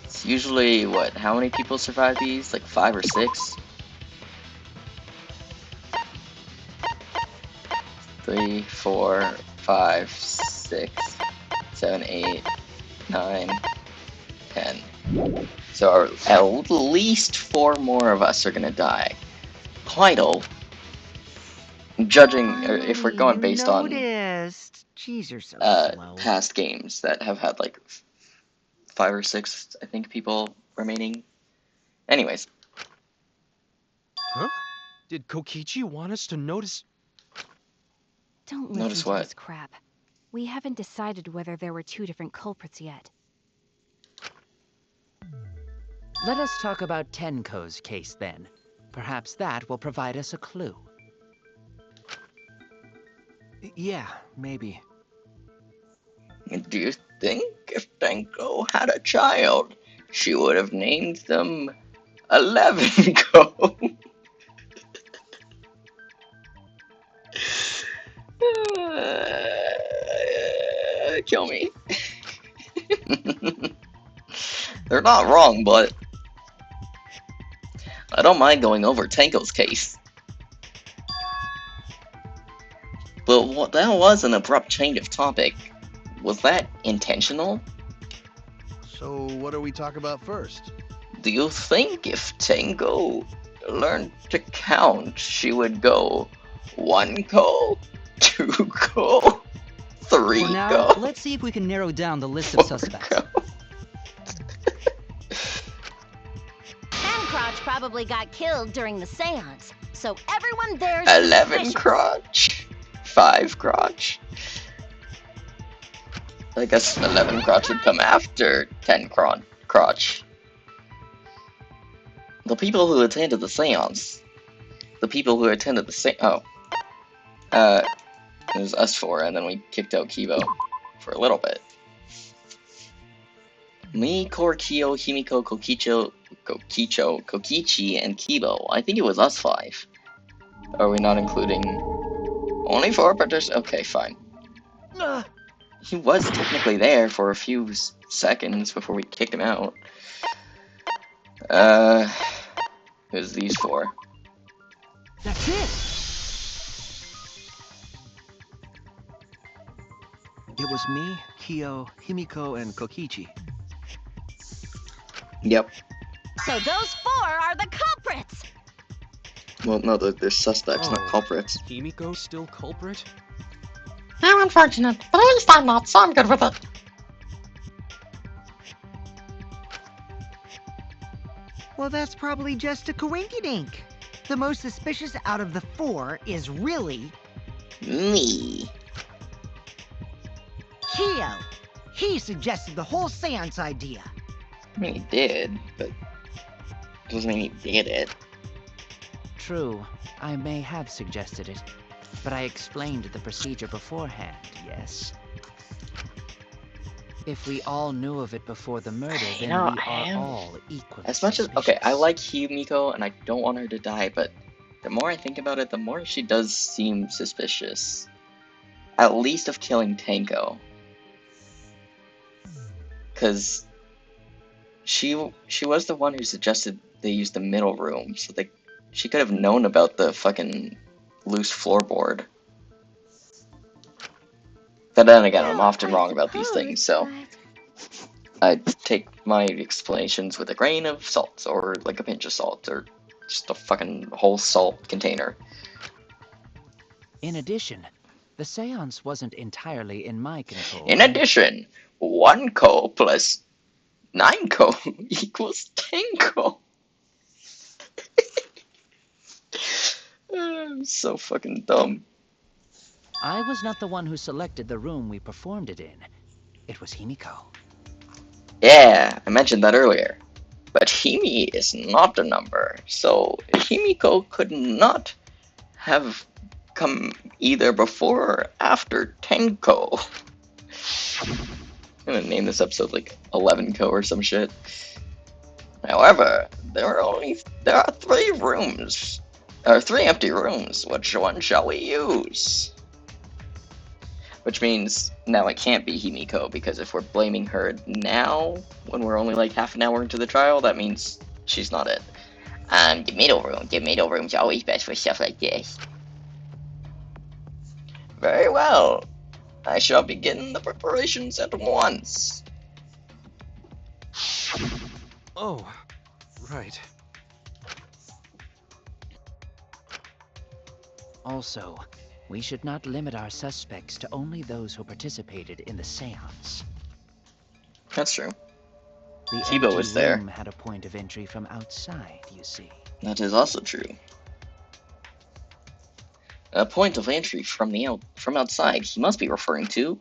It's usually, what, how many people survive these? Like 5 or 6? 3, 4, 5, 6, 7, 8, 9, 10. So at least 4 more of us are gonna die. Quietle, judging, or if we're going based on Jeez, you're so slow. past games that have had like 5 or 6, I think, people remaining. Anyways. Huh? Did Kokichi want us to notice? Don't listen Notice to what? this crap. We haven't decided whether there were 2 different culprits yet. Let us talk about Tenko's case then. Perhaps that will provide us a clue. Yeah, maybe. Do you think if Tenko had a child, she would have named them 11 Go? Kill me. They're not wrong, but I don't mind going over Tenko's case. But that was an abrupt change of topic. Was that intentional? So what do we talk about first? Do you think if Tenko learned to count, she would go 1 Go, 2 Go, 3 For now, Go? let's see if we can narrow down the list of suspects. Crotch probably got killed during the seance, so everyone there's 11 suspicious. Crotch, 5 Crotch. I guess 11 Crotch would come after 10 Crotch. The people who attended the seance. The people who attended the seance. Oh. It was us 4, and then we kicked out Kibo for a little bit. Me, Korkio, Himiko, Kokichi, and Kibo. I think it was us 5. Are we not including... Only 4 participants? Okay, fine. He was technically there for a few seconds before we kicked him out. It was these 4. That's it! It was me, Kyo, Himiko, and Kokichi. Yep. So those 4 are the culprits! Well, no, they're suspects, not culprits. Himiko still culprit? How unfortunate, but at least I'm not, so I'm good with it. Well, that's probably just a coinky-dink. The most suspicious out of the 4 is really... Me. Kyo. He suggested the whole seance idea. I mean, he did, but doesn't mean he did it. True, I may have suggested it, but I explained the procedure beforehand, yes? If we all knew of it before the murder, then we are all equally As much as, okay, I like Himiko and I don't want her to die, but the more I think about it, the more she does seem suspicious. At least of killing Tenko. Because she was the one who suggested they use the middle room, so she could have known about the fucking loose floorboard. But then again, I'm often wrong about these things, so... I'd take my explanations with a grain of salt, or like a pinch of salt, or just a fucking whole salt container. In addition, the seance wasn't entirely in my control. In addition, 1 ko plus 9 ko equals Tenko. I'm so fucking dumb. I was not the one who selected the room we performed it in. It was Himiko. Yeah, I mentioned that earlier. But Himi is not a number, so Himiko could not have come either before or after Tenko. I'm gonna name this episode like 11ko or some shit. However, there are 3 rooms, or 3 empty rooms. Which one shall we use? Which means now it can't be Himiko, because if we're blaming her now, when we're only like half an hour into the trial, that means she's not it. The middle room's always best for stuff like this. Very well. I shall begin the preparations at once. Oh, right. Also, we should not limit our suspects to only those who participated in the seance. That's true. The Kibo empty was there. room had a point of entry from outside, you see. That is also true. A point of entry from outside. He must be referring to.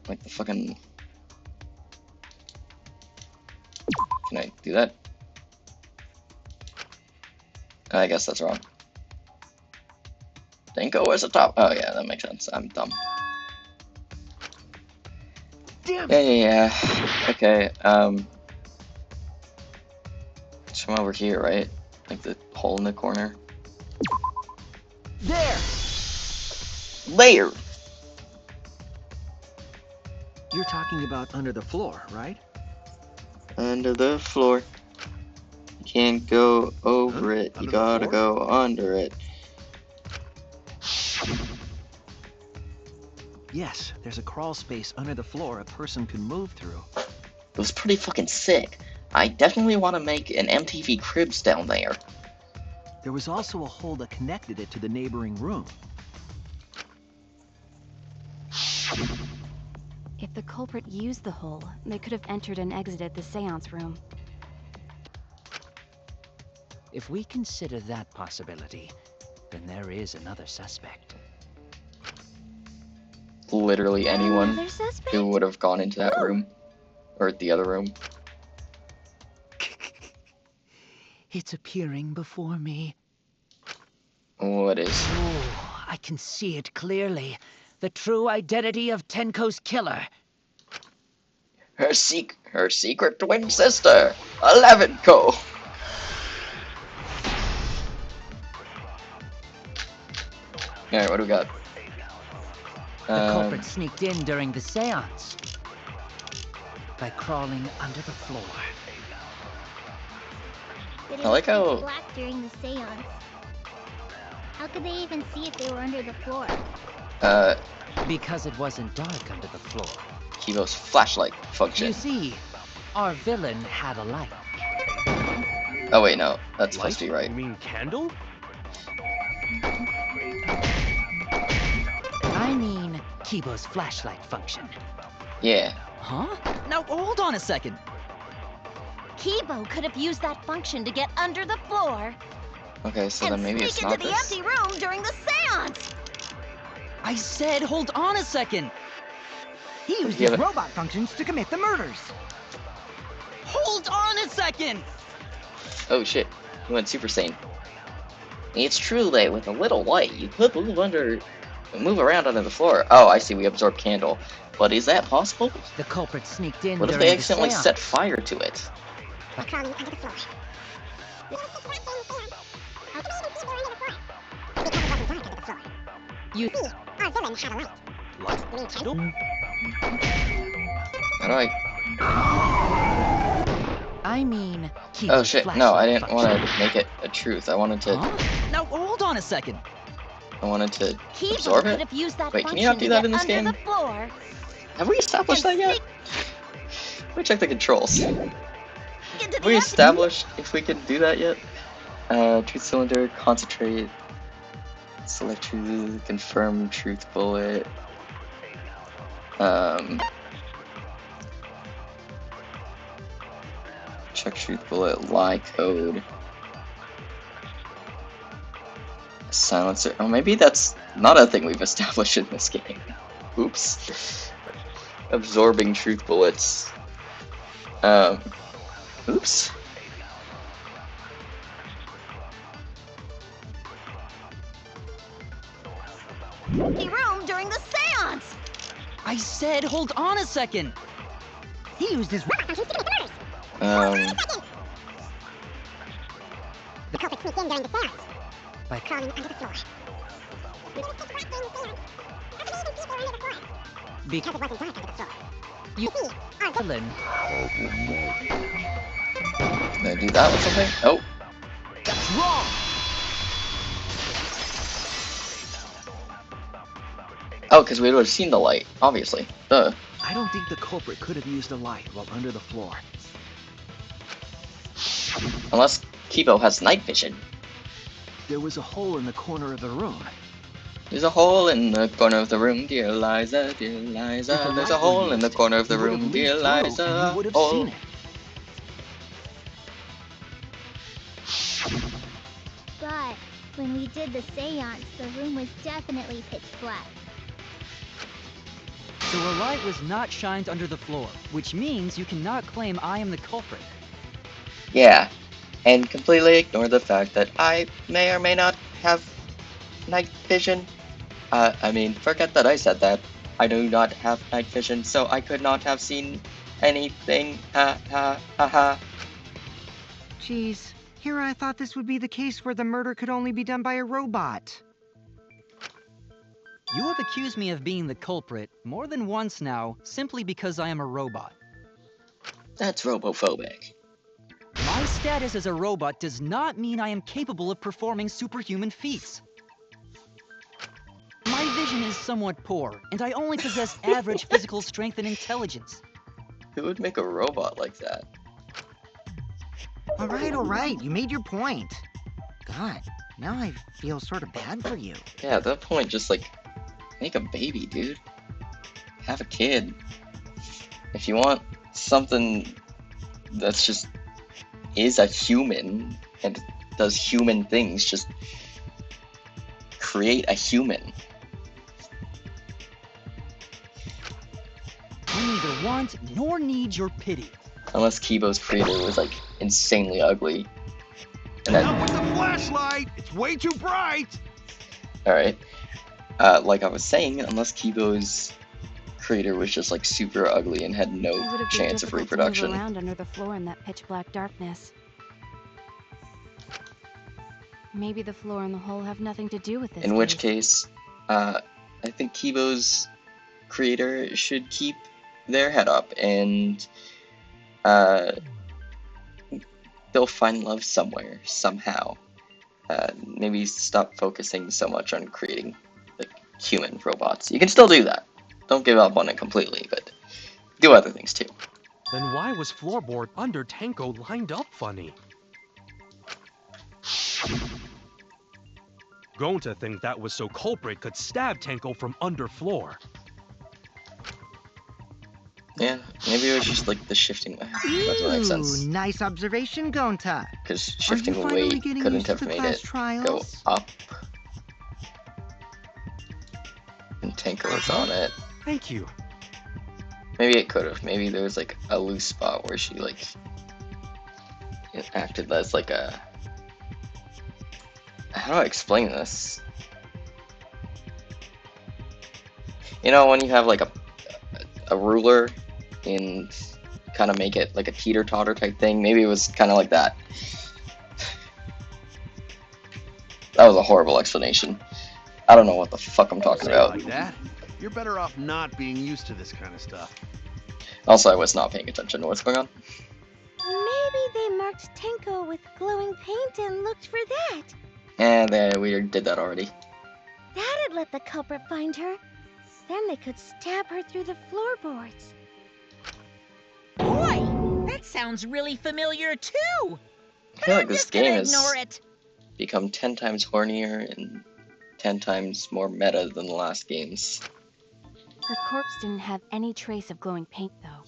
Like the fucking. Can I do that? I guess that's wrong. Tenko is a top. Oh yeah, that makes sense. I'm dumb. Damn. Yeah. Okay. It's from over here, right? Like the hole in the corner. There! Layer! You're talking about under the floor, right? Under the floor. You can't go over it. You gotta go under it. Yes, there's a crawl space under the floor a person can move through. It was pretty fucking sick. I definitely want to make an MTV Cribs down there. There was also a hole that connected it to the neighboring room. If the culprit used the hole, they could have entered and exited the seance room. If we consider that possibility, then there is another suspect. Literally anyone Another suspect? who would have gone into that room. Or the other room. It's appearing before me. What is? Oh, I can see it clearly. The true identity of Tenko's killer. Her secret twin sister, 11ko. Alright, what do we got? The culprit sneaked in during the seance by crawling under the floor. But I like it was how- pitch black during the seance. How could they even see if they were under the floor? Because it wasn't dark under the floor. Kibo's flashlight function. You see, our villain had a light. Oh wait, no, that's supposed to be right. You mean candle? I mean, Kibo's flashlight function. Yeah. Huh? Now hold on a second. Kibo could have used that function to get under the floor Okay, so then and maybe sneak it's into not the this. empty room during the seance. I said hold on a second. He used Yeah, his but- robot functions to commit the murders. Hold on a second. Oh shit, he went Super Saiyan. It's true that with a little light, you could move around under the floor. Oh, I see, we absorb candle. But is that possible? The culprit sneaked in What if during they the accidentally seance. set fire to it? Crawling under the floor. You Our villain had a light. Candle? How do I... I mean, Kibo's Oh shit, no, I flashlight didn't want function. to make it a truth. I wanted to... Huh? Now hold on a second. I wanted to Kibo absorb could it? have used that Wait, can you function not do to that get in this under game? the floor. Have we established that yet? Let me check the controls. Into Have the we effigy. established if we can do that yet? Truth cylinder, concentrate, select truth, confirm truth bullet. Check truth bullet, lie code. Silencer. Oh, maybe that's not a thing we've established in this game. Oops. Absorbing truth bullets. Oops. Empty room during the seance. I said, hold on a second. He used his. The culprit sneaked in during the seance by crawling under the floor. Because it wasn't dark under the floor. You, Evelyn. Can I do that with something? Oh. That's wrong! Oh, because we would have seen the light, obviously. Duh. I don't think the culprit could have used a light while under the floor. Unless Kibo has night vision. There was a hole in the corner of the room. There's a hole in the corner of the room, dear Liza, dear Liza. If a There's a light hole were in the used, corner of the he would have room, dear leaked through, Liza. and we would have Oh. seen it. But when we did the seance, the room was definitely pitch black. So a light was not shined under the floor, which means you cannot claim I am the culprit. Yeah, and completely ignore the fact that I may or may not have night vision. I mean, forget that I said that. I do not have night vision, so I could not have seen anything. Ha ha ha ha. Jeez, here I thought this would be the case where the murder could only be done by a robot. You have accused me of being the culprit more than once now, simply because I am a robot. That's robophobic. My status as a robot does not mean I am capable of performing superhuman feats. My vision is somewhat poor, and I only possess average physical strength and intelligence. Who would make a robot like that? All right, you made your point. God, now I feel sort of bad for you. Yeah, at that point, just like, make a baby, dude. Have a kid. If you want something that's just is a human and does human things, just create a human. I neither want nor need your pity. Unless Kibo's creator was like insanely ugly. And then, Not with the flashlight! It's way too bright! alright. Like I was saying, unless Kibo's creator was just like super ugly and had no It would have been chance of difficult to move reproduction. around under the floor in that pitch black darkness. Maybe the floor and the hole have nothing to do with this. In which case, I think Kibo's creator should keep their head up and they'll find love somewhere, somehow. Maybe stop focusing so much on creating like human robots. You can still do that. Don't give up on it completely, but do other things too. Then why was floorboard under Tenko lined up funny? Going to think that was so culprit could stab Tenko from under floor. Yeah, maybe it was just like the shifting. That doesn't make sense. Nice observation, Gonta. Because shifting the finally weight getting couldn't used to have the made class it go trials? up. And Tenko was on it. Thank you. Maybe it could have. Maybe there was like a loose spot where she like it acted as like a. How do I explain this? You know, when you have like a ruler and kind of make it like a teeter-totter type thing. Maybe it was kind of like that. That was a horrible explanation. I don't know what the fuck I'm talking Say it about. like that. You're better off not being used to this kind of stuff. Also, I was not paying attention to what's going on. Maybe they marked Tenko with glowing paint and looked for that. And we did that already. That'd let the culprit find her. Then they could stab her through the floorboards. Boy, that sounds really familiar too. I feel like this Just gonna game has ignore it. become 10 times hornier and 10 times more meta than the last games. Her corpse didn't have any trace of glowing paint, though.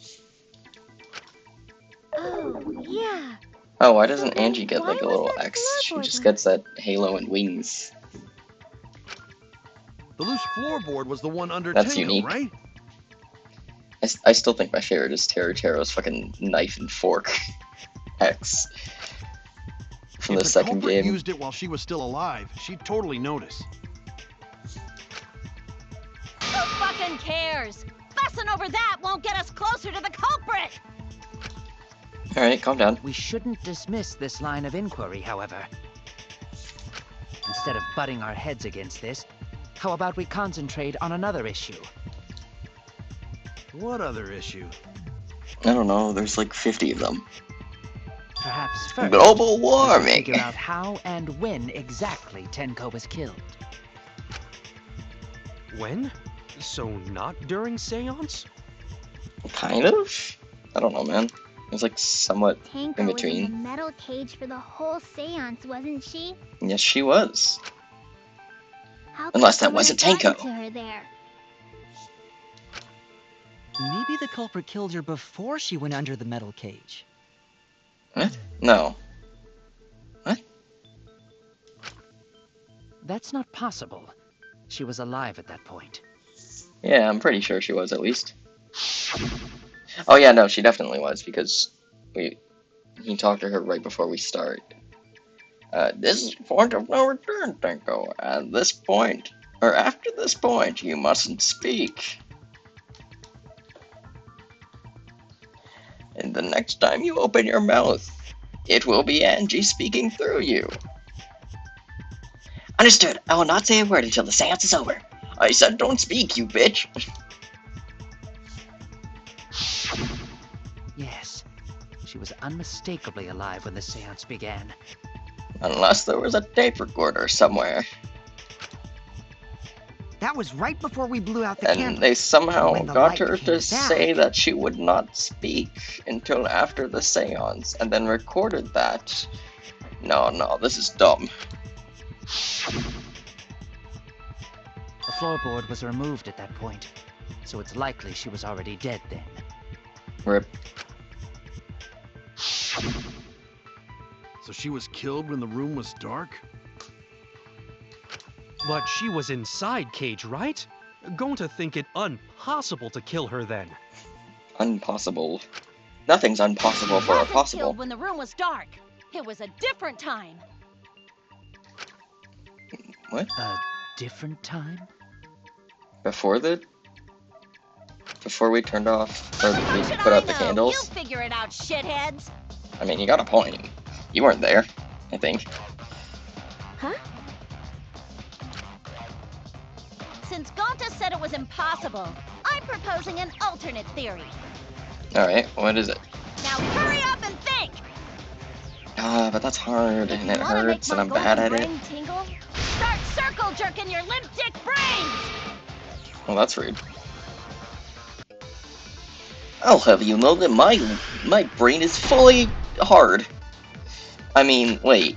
Oh, yeah. Oh, why So doesn't then Angie get why like a was little that X? She floorboard just loose? gets that halo and wings. The loose floorboard was the one under That's Tenko, unique. right? I still think my favorite is Tero's fucking knife and fork X from If the second culprit game. used it while she was still alive, she'd totally notice. Who fucking cares? Fussing over that won't get us closer to the culprit! Alright, calm down. We shouldn't dismiss this line of inquiry, however. Instead of butting our heads against this, how about we concentrate on another issue? What other issue? I don't know, there's like 50 of them. Perhaps first, Global we should warming! figure out how and when exactly Tenko was killed. When? So not during seance? Kind of? I don't know, man. It's like somewhat Tenko in was in the between. metal cage for the whole seance, wasn't she? Yes, she was. How Unless could that wasn't someone have Tenko. gotten to her there? Maybe the culprit killed her before she went under the metal cage. What? No. What? That's not possible. She was alive at that point. Yeah, I'm pretty sure she was at least. Oh yeah, no, she definitely was because he talked to her right before we start. This is point of no return, Tenko. At this point, or after this point, you mustn't speak. And the next time you open your mouth, it will be Angie speaking through you. Understood. I will not say a word until the seance is over. I said don't speak, you bitch. Yes, she was unmistakably alive when the seance began. Unless there was a tape recorder somewhere. That was right before we blew out the And candle. they somehow When the got light her came to back. say that she would not speak until after the seance, and then recorded that. No, this is dumb. The floorboard was removed at that point, so it's likely she was already dead then. Rip. So she was killed when the room was dark? But she was inside Cage, right? Going to think it impossible to kill her then. Impossible. Nothing's impossible for a Wasn't possible. killed when the room was dark. It was a different time. What? A different time? Before we turned off, or How we should put I out the know? candles? You figure it out, shitheads. I mean, you got a point. You weren't there, I think. Huh? Since Gonta said it was impossible, I'm proposing an alternate theory. Alright, what is it? Now hurry up and think! But that's hard, and it Wanna make hurts, my and I'm bad golden at it. brain tingle? Start circle jerking your limp dick brains! Well, that's rude. I'll have you know that my brain is fully hard. I mean, wait.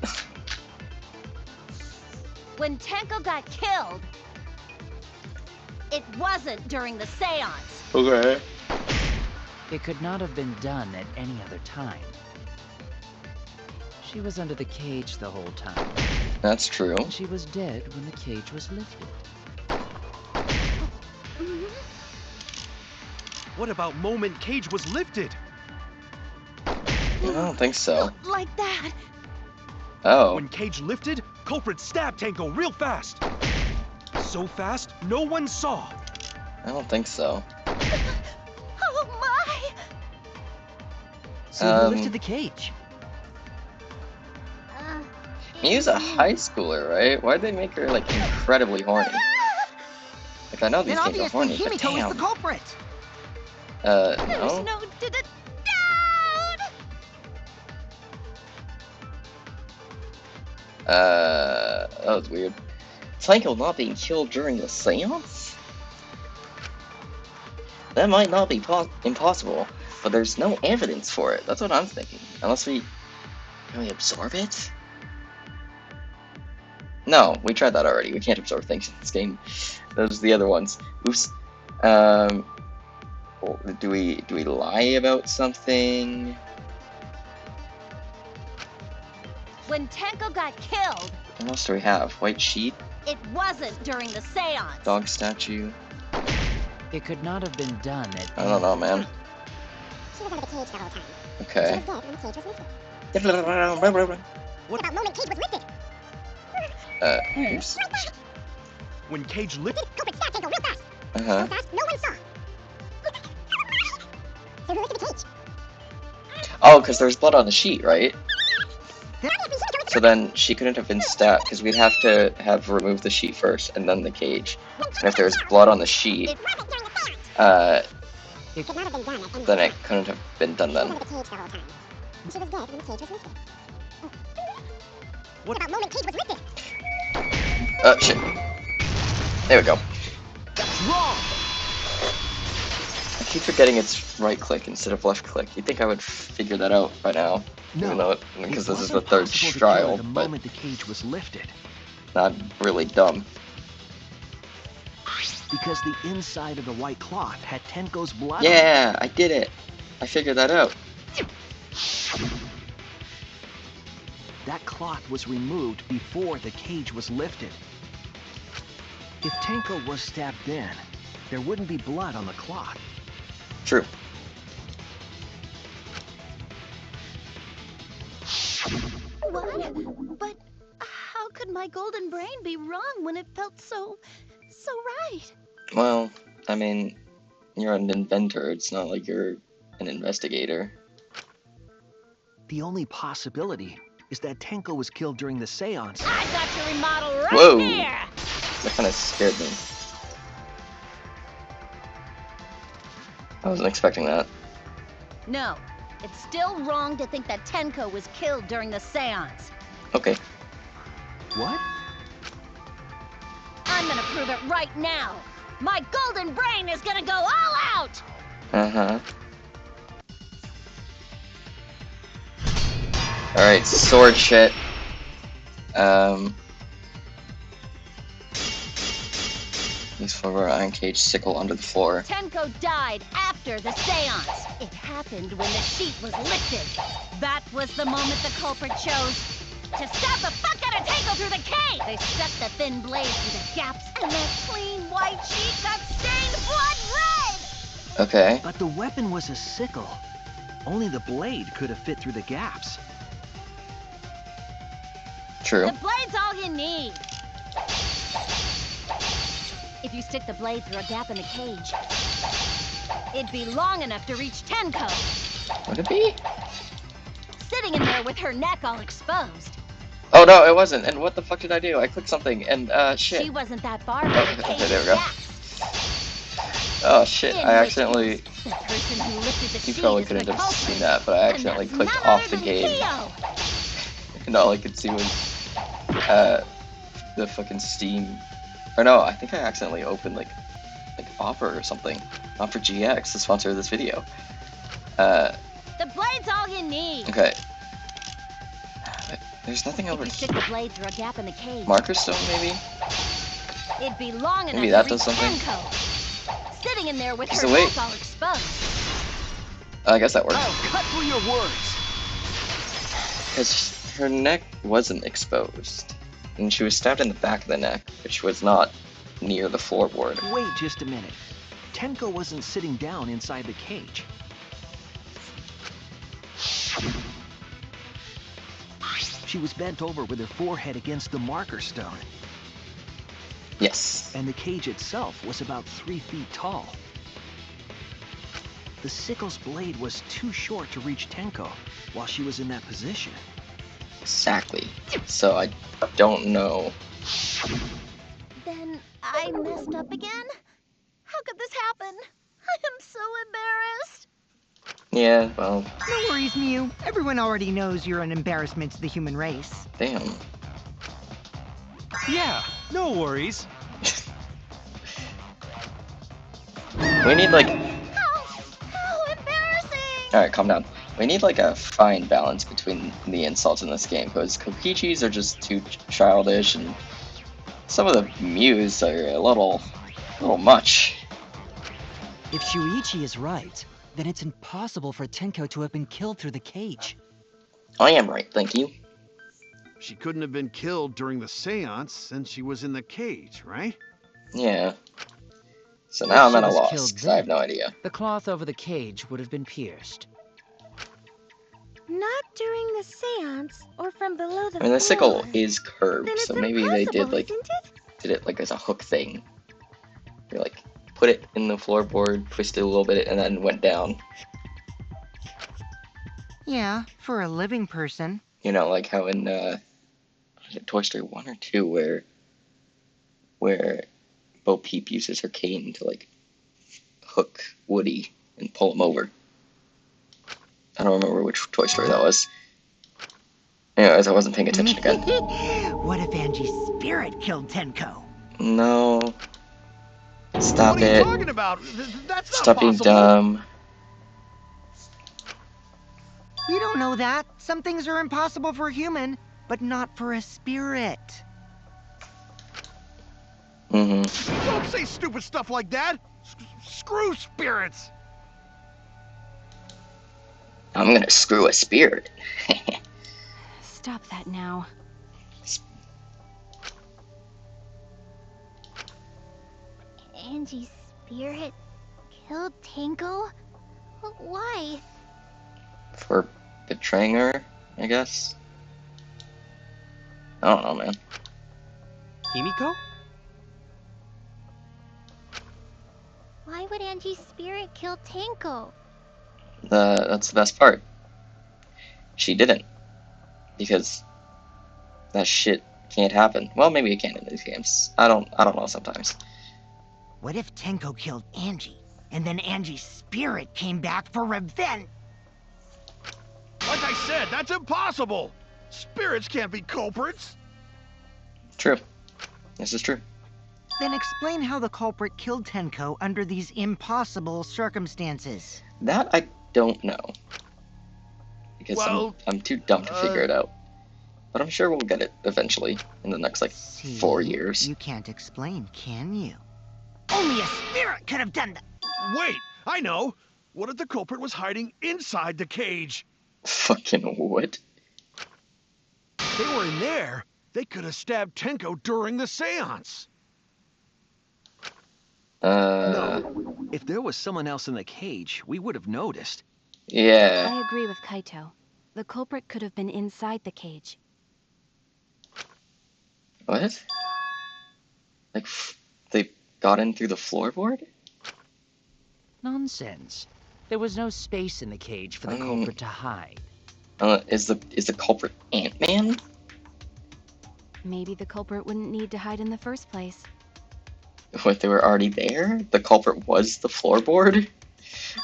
When Tenko got killed, it wasn't during the seance. Okay. It could not have been done at any other time. She was under the cage the whole time. That's true. And she was dead when the cage was lifted. What about moment Cage was lifted? I don't think so. Like that. Oh. When Cage lifted, culprit stabbed Tenko real fast. So fast, no one saw. I don't think so. Oh my! So who lifted the cage? Miu's a high schooler, right? Why'd they make her, like, incredibly horny? Like, I know these Then things are obviously horny, but Himiko is damn. the culprit. There's No? no doubt. That was weird. Tenko not being killed during the seance? That might not be impossible, but there's no evidence for it. That's what I'm thinking. Unless can we absorb it? No, we tried that already. We can't absorb things in this game. Those are the other ones. Oops. Do we lie about something? When Tenko got killed, What else do we have? White sheet? it wasn't during the seance. Dog statue? It could not have been done at I don't know, man. She was under the cage the whole time. Okay. She was dead when the cage was lifted. What about moment cage was lifted? Oops. When Cage lifted. Culprit stabbed Tenko real fast. Uh-huh. So fast, no one saw. So who lifted the cage? Oh, because there's blood on the sheet, right? So then she couldn't have been stabbed, because we'd have to have removed the sheet first, and then the cage. And if there's blood on the sheet, then it couldn't have been done then. She was dead when the cage was lifted. What about moment cage was lifted? Shit. There we go. That's wrong! I keep forgetting it's right click instead of left click. You'd think I would figure that out by now. No, Even though because it this is the wasn't third possible to trial, kill the but moment the cage was lifted. not really dumb. Because the inside of the white cloth had Tenko's blood on Yeah, I did it. I figured that out. That cloth was removed before the cage was lifted. If Tenko was stabbed then, there wouldn't be blood on the cloth. True. What? But how could my golden brain be wrong when it felt so right? Well, I mean, you're an inventor. It's not like you're an investigator. The only possibility is that Tenko was killed during the seance. I got your remodel right Whoa. here! That kind of scared me. I wasn't expecting that. No, it's still wrong to think that Tenko was killed during the seance. Okay. What? I'm gonna prove it right now. My golden brain is gonna go all out! Uh-huh. Alright, sword shit. Useful for iron cage sickle under the floor. Tenko died after the seance. It happened when the sheet was lifted. That was the moment the culprit chose to stab the fuck out of Tenko through the cage. They stuck the thin blade through the gaps, and that clean white sheet got stained blood red! Okay. But the weapon was a sickle. Only the blade could have fit through the gaps. True. The blade's all you need. If you stick the blade through a gap in the cage, it'd be long enough to reach Tenko. Would it be? Sitting in there with her neck all exposed. Oh no, it wasn't. And what the fuck did I do? I clicked something and shit. She wasn't that far from Oh, the cage. okay, there we go. Oh shit, I accidentally... The person who lifted the You sheet probably is couldn't the have culprit, seen that, but I and accidentally that's clicked none off other the than game. Kyo. And all I could see was the fucking Steam. Or no, I think I accidentally opened like Opera or something. Opera GX, the sponsor of this video. The blade's all you need. Okay. There's nothing If over you stick the blade through a gap in the cage, Marker Stone, maybe? it'd be long enough Maybe to that reach does something? Tenko. Sitting in there with Is her the way- neck all exposed. I guess that works. Oh, cut through your words. Because her neck wasn't exposed. And she was stabbed in the back of the neck, which was not near the floorboard. Wait just a minute. Tenko wasn't sitting down inside the cage. She was bent over with her forehead against the marker stone. Yes. And the cage itself was about 3 feet tall. The sickle's blade was too short to reach Tenko while she was in that position. Exactly. So I don't know. Then I messed up again? How could this happen? I am so embarrassed. Yeah, well, No worries, Mew. Everyone already knows you're an embarrassment to the human race. damn. Yeah, No worries. We need like... How embarrassing! Alright, calm down. We need like a fine balance between the insults in this game, because Kokichis are just too childish, and some of the Mews are a little much. If Shuichi is right, then it's impossible for Tenko to have been killed through the cage. I am right, thank you. She couldn't have been killed during the seance since she was in the cage, right? Yeah. So If now I'm she at a was loss, killed because I have no then, idea. The cloth over the cage would have been pierced. Not during the seance or from below the I mean, the floor. sickle is curved, Then it's so maybe they did impossible, like isn't it? did it like as a hook thing. They like put it in the floorboard, twisted a little bit, and then went down. Yeah, for a living person. You know, like how in Toy Story 1 or 2 where Bo Peep uses her cane to like hook Woody and pull him over. I don't remember which Toy Story that was. Anyways, I wasn't paying attention again. What if Angie's spirit killed Tenko? No. Stop What are you it. talking about? That's not Stop being possible. dumb. We don't know that. Some things are impossible for a human, but not for a spirit. Mm-hmm. Don't say stupid stuff like that. Screw spirits. I'm gonna screw a spirit. Stop that now. Angie's spirit killed Tenko? Why? For betraying her, I guess. I don't know, man. Himiko? Why would Angie's spirit kill Tenko? That's the best part. She didn't. Because that shit can't happen. Well, maybe it can in these games. I don't know sometimes. What if Tenko killed Angie, and then Angie's spirit came back for revenge? Like I said, that's impossible. Spirits can't be culprits. True. This is true. Then explain how the culprit killed Tenko under these impossible circumstances. That I don't know. Because Well, I'm too dumb to figure it out. But I'm sure we'll get it eventually in the next, like, 4 years. You can't explain, can you? Only a spirit could have done that. Wait, I know. What if the culprit was hiding inside the cage? Fucking what? If they were in there, they could have stabbed Tenko during the seance. No. If there was someone else in the cage, we would have noticed. Yeah. I agree with Kaito. The culprit could have been inside the cage. What? Like, they got in through the floorboard? Nonsense. There was no space in the cage for the culprit to hide. Is the culprit Ant-Man? Maybe the culprit wouldn't need to hide in the first place. What, they were already there? The culprit was the floorboard?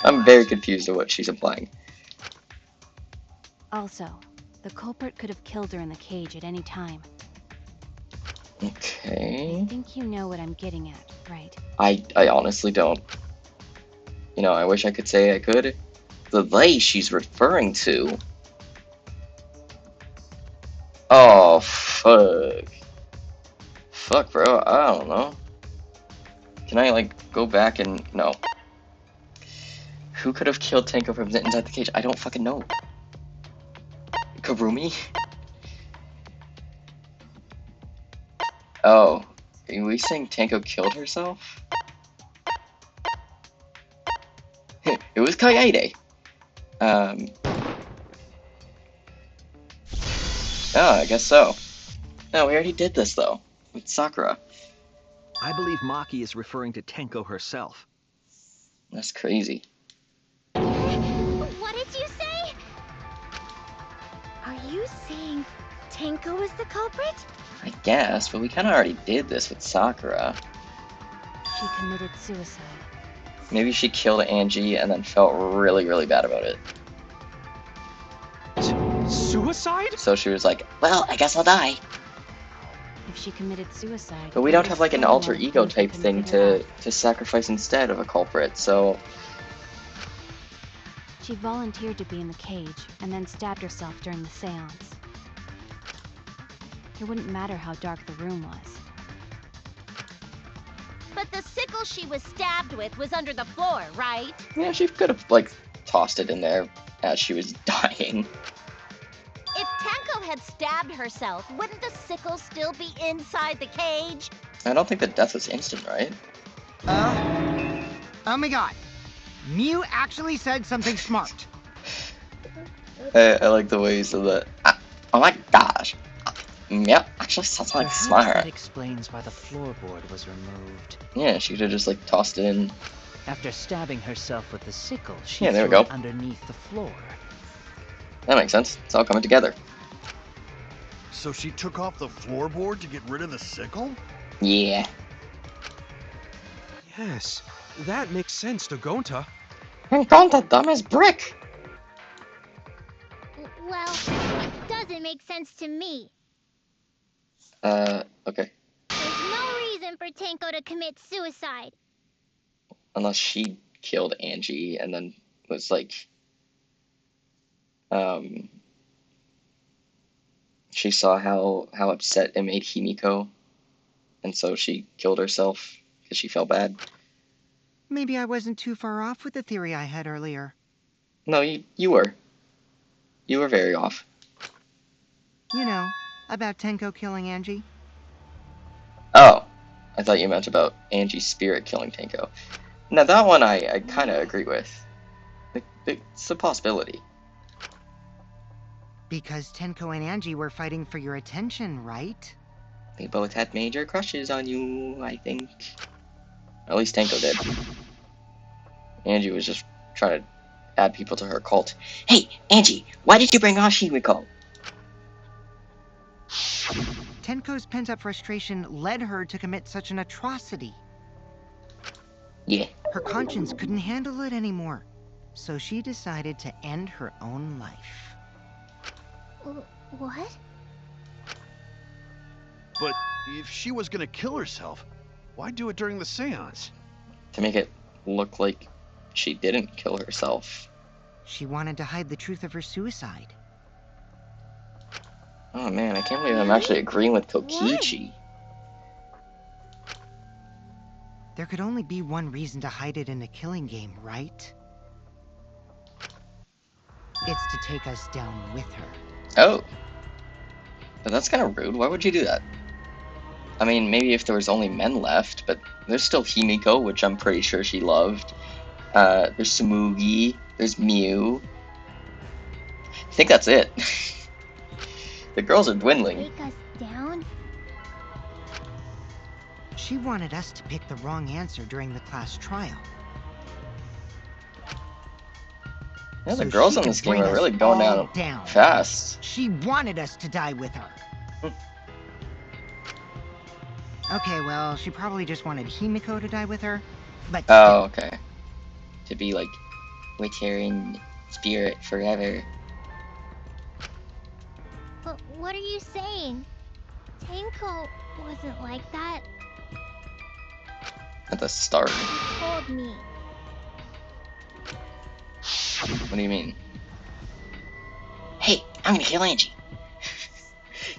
I'm very confused at what she's implying. Also, the culprit could have killed her in the cage at any time. Okay. I think you know what I'm getting at, right? I honestly don't. You know, I wish I could say I could. The they she's referring to... Oh, fuck. Fuck, bro. I don't know. Can I, like, go back and... No. Who could have killed Tenko from inside the cage? I don't fucking know. Karumi? Oh. Are we saying Tenko killed herself? It was Kaede. Oh, I guess so. No, we already did this, though. With Sakura. I believe Maki is referring to Tenko herself. That's crazy. What did you say? Are you saying Tenko is the culprit? I guess, but we kind of already did this with Sakura. She committed suicide. Maybe she killed Angie and then felt really, really bad about it. Suicide? So she was like, well, I guess I'll die. If she committed suicide... But we it don't would have like an explain alter why the ego things we type couldn't thing figure to sacrifice instead of a culprit, so... She volunteered to be in the cage, and then stabbed herself during the seance. It wouldn't matter how dark the room was. But the sickle she was stabbed with was under the floor, right? Yeah, she could have, like, tossed it in there as she was dying. If Tenko had stabbed herself, wouldn't the sickle still be inside the cage? I don't think the death was instant, right? Oh my god. Mew actually said something smart. I like the way you said that. Oh my gosh. Yep, actually sounds like Perhaps smart. that explains why the floorboard was removed. Yeah, she could have just like tossed it in. After stabbing herself with the sickle, she Yeah, there we threw go. it underneath the floor. That makes sense. It's all coming together. So she took off the floorboard to get rid of the sickle? Yeah. Yes, that makes sense to Gonta. And Gonta dumb as brick. Well, it doesn't make sense to me. Okay. There's no reason for Tenko to commit suicide. Unless she killed Angie and then was like, she saw how upset it made Himiko, and so she killed herself because she felt bad. Maybe I wasn't too far off with the theory I had earlier. No, you were. You were very off. You know, about Tenko killing Angie. Oh, I thought you meant about Angie's spirit killing Tenko. Now that one I kind of agree with. It's a possibility. Because Tenko and Angie were fighting for your attention, right? They both had major crushes on you, I think. At least Tenko did. Angie was just trying to add people to her cult. Hey, Angie, why did you bring on Himiko? Tenko's pent-up frustration led her to commit such an atrocity. Yeah. Her conscience couldn't handle it anymore, so she decided to end her own life. What? But if she was gonna kill herself, why do it during the seance? To make it look like she didn't kill herself. She wanted to hide the truth of her suicide. Oh man, I can't believe I'm actually agreeing with Kokichi. There could only be one reason to hide it in a killing game, right? It's to take us down with her. Oh. But that's kind of rude. Why would you do that? I mean, maybe if there was only men left, but there's still Himiko, which I'm pretty sure she loved. There's Tsumugi. There's Mew. I think that's it. The girls are dwindling. Take us down? She wanted us to pick the wrong answer during the class trial. Yeah, the So girls she in could this game bring are us really going all down fast. She wanted us to die with her. Okay, well, she probably just wanted Himiko to die with her, but still. Oh, okay. To be like with her in spirit forever. But what are you saying? Tenko wasn't like that. At the start. He told me. What do you mean? Hey, I'm gonna kill Angie.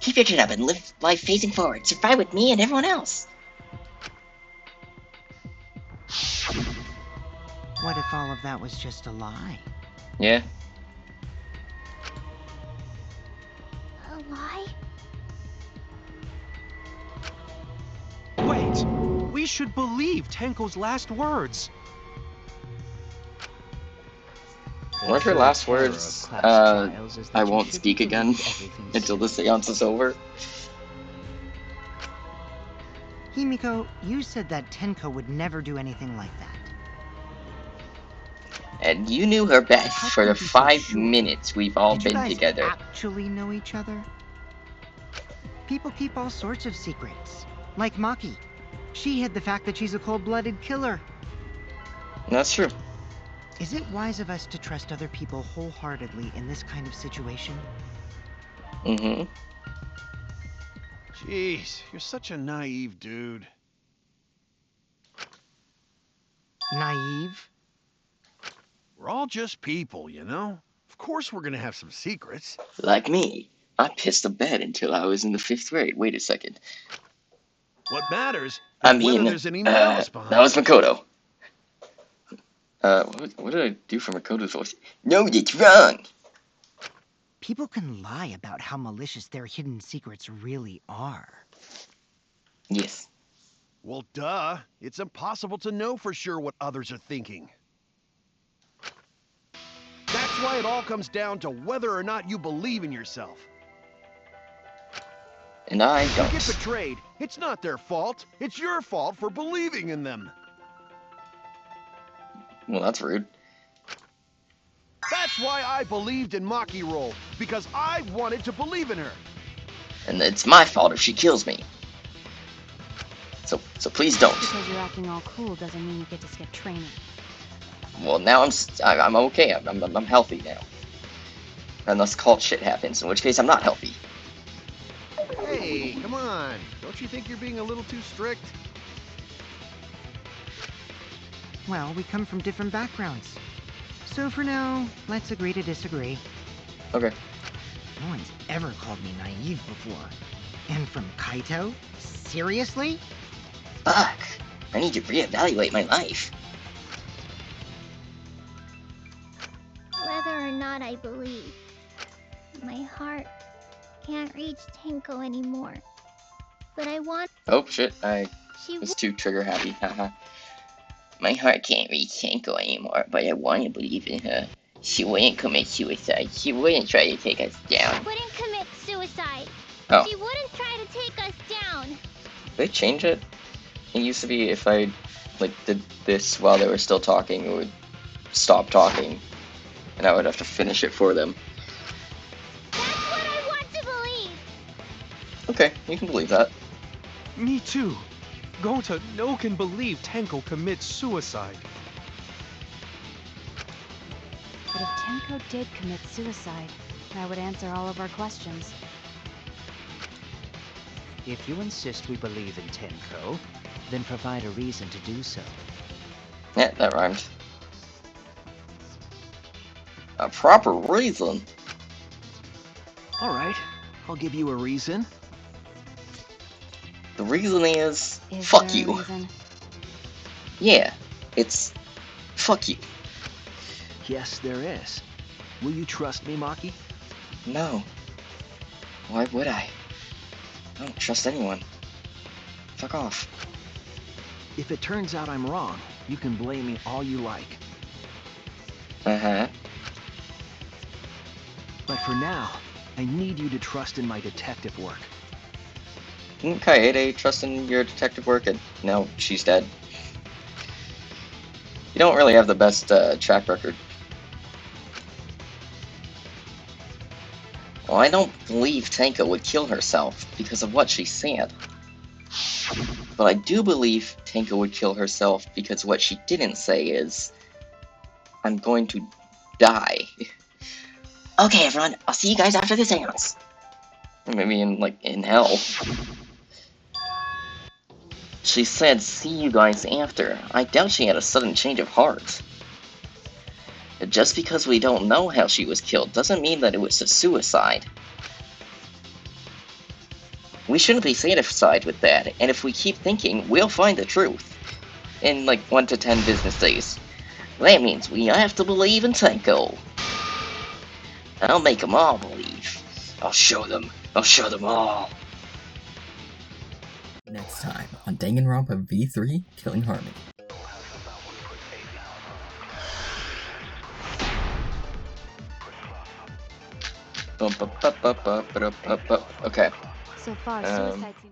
Keep your chin up and live life facing forward. Survive with me and everyone else. What if all of that was just a lie? Yeah. A lie? Wait, we should believe Tenko's last words. Weren't her last words, I won't speak again until the seance is over? Himiko, you said that Tenko would never do anything like that. And you knew her best How for can the you be so 5 sure? minutes we've all Did you been guys together. actually know each other? People keep all sorts of secrets. Like Maki. She hid the fact that she's a cold-blooded killer. That's true. Is it wise of us to trust other people wholeheartedly in this kind of situation? Mm-hmm. Jeez, you're such a naive dude. Naive? We're all just people, you know? Of course we're gonna have some secrets. Like me. I pissed the bed until I was in the 5th grade. Wait a second. What matters I is whether mean, there's any malice behind that was it. Makoto. What did I do for Makoto's voice? No, that's wrong! People can lie about how malicious their hidden secrets really are. Yes. Well, duh. It's impossible to know for sure what others are thinking. That's why it all comes down to whether or not you believe in yourself. And I If you get don't. betrayed, it's not their fault. It's your fault for believing in them. Well, that's rude. That's why I believed in Maki Roll, because I wanted to believe in her. And it's my fault if she kills me. So please don't. Because you're acting all cool doesn't mean you get to skip training. Well, now I'm okay. I'm healthy now. Unless cult shit happens, in which case I'm not healthy. Hey, come on. Don't you think you're being a little too strict? Well, we come from different backgrounds. So for now, let's agree to disagree. Okay. No one's ever called me naive before. And from Kaito? Seriously? Fuck. I need to reevaluate my life. Whether or not I believe, my heart can't reach Tenko anymore. But I want... Oh shit, I She was too trigger happy, haha. My heart can't reach Tenko anymore, but I want to believe in her. She wouldn't commit suicide. She wouldn't try to take us down. wouldn't commit suicide. Oh. She wouldn't try to take us down. They change it? It used to be if I did this while they were still talking, it would stop talking. And I would have to finish it for them. That's what I want to believe. Okay, you can believe that. Me too. Gota no can believe Tenko commits suicide. But if Tenko did commit suicide, that would answer all of our questions. If you insist we believe in Tenko, then provide a reason to do so. Yeah, that rhymed. A proper reason? All right, I'll give you a reason. The reason is Is fuck there a you. reason? Yeah, it's fuck you. Yes, there is. Will you trust me, Maki? No. Why would I? I don't trust anyone. Fuck off. If it turns out I'm wrong, you can blame me all you like. Uh-huh. But for now, I need you to trust in my detective work. Kaede trust in your detective work, and now she's dead. You don't really have the best track record. Well, I don't believe Tenko would kill herself because of what she said. But I do believe Tenko would kill herself because what she didn't say is, I'm going to die. Okay, everyone, I'll see you guys after the seance. Or maybe in hell. She said, see you guys after. I doubt she had a sudden change of heart. Just because we don't know how she was killed doesn't mean that it was a suicide. We shouldn't be satisfied with that, and if we keep thinking, we'll find the truth. In 1 to 10 business days. That means we have to believe in Tenko. I'll make them all believe. I'll show them all. Next time on Danganronpa V3 Killing Harmony. Okay. So far, suicide seems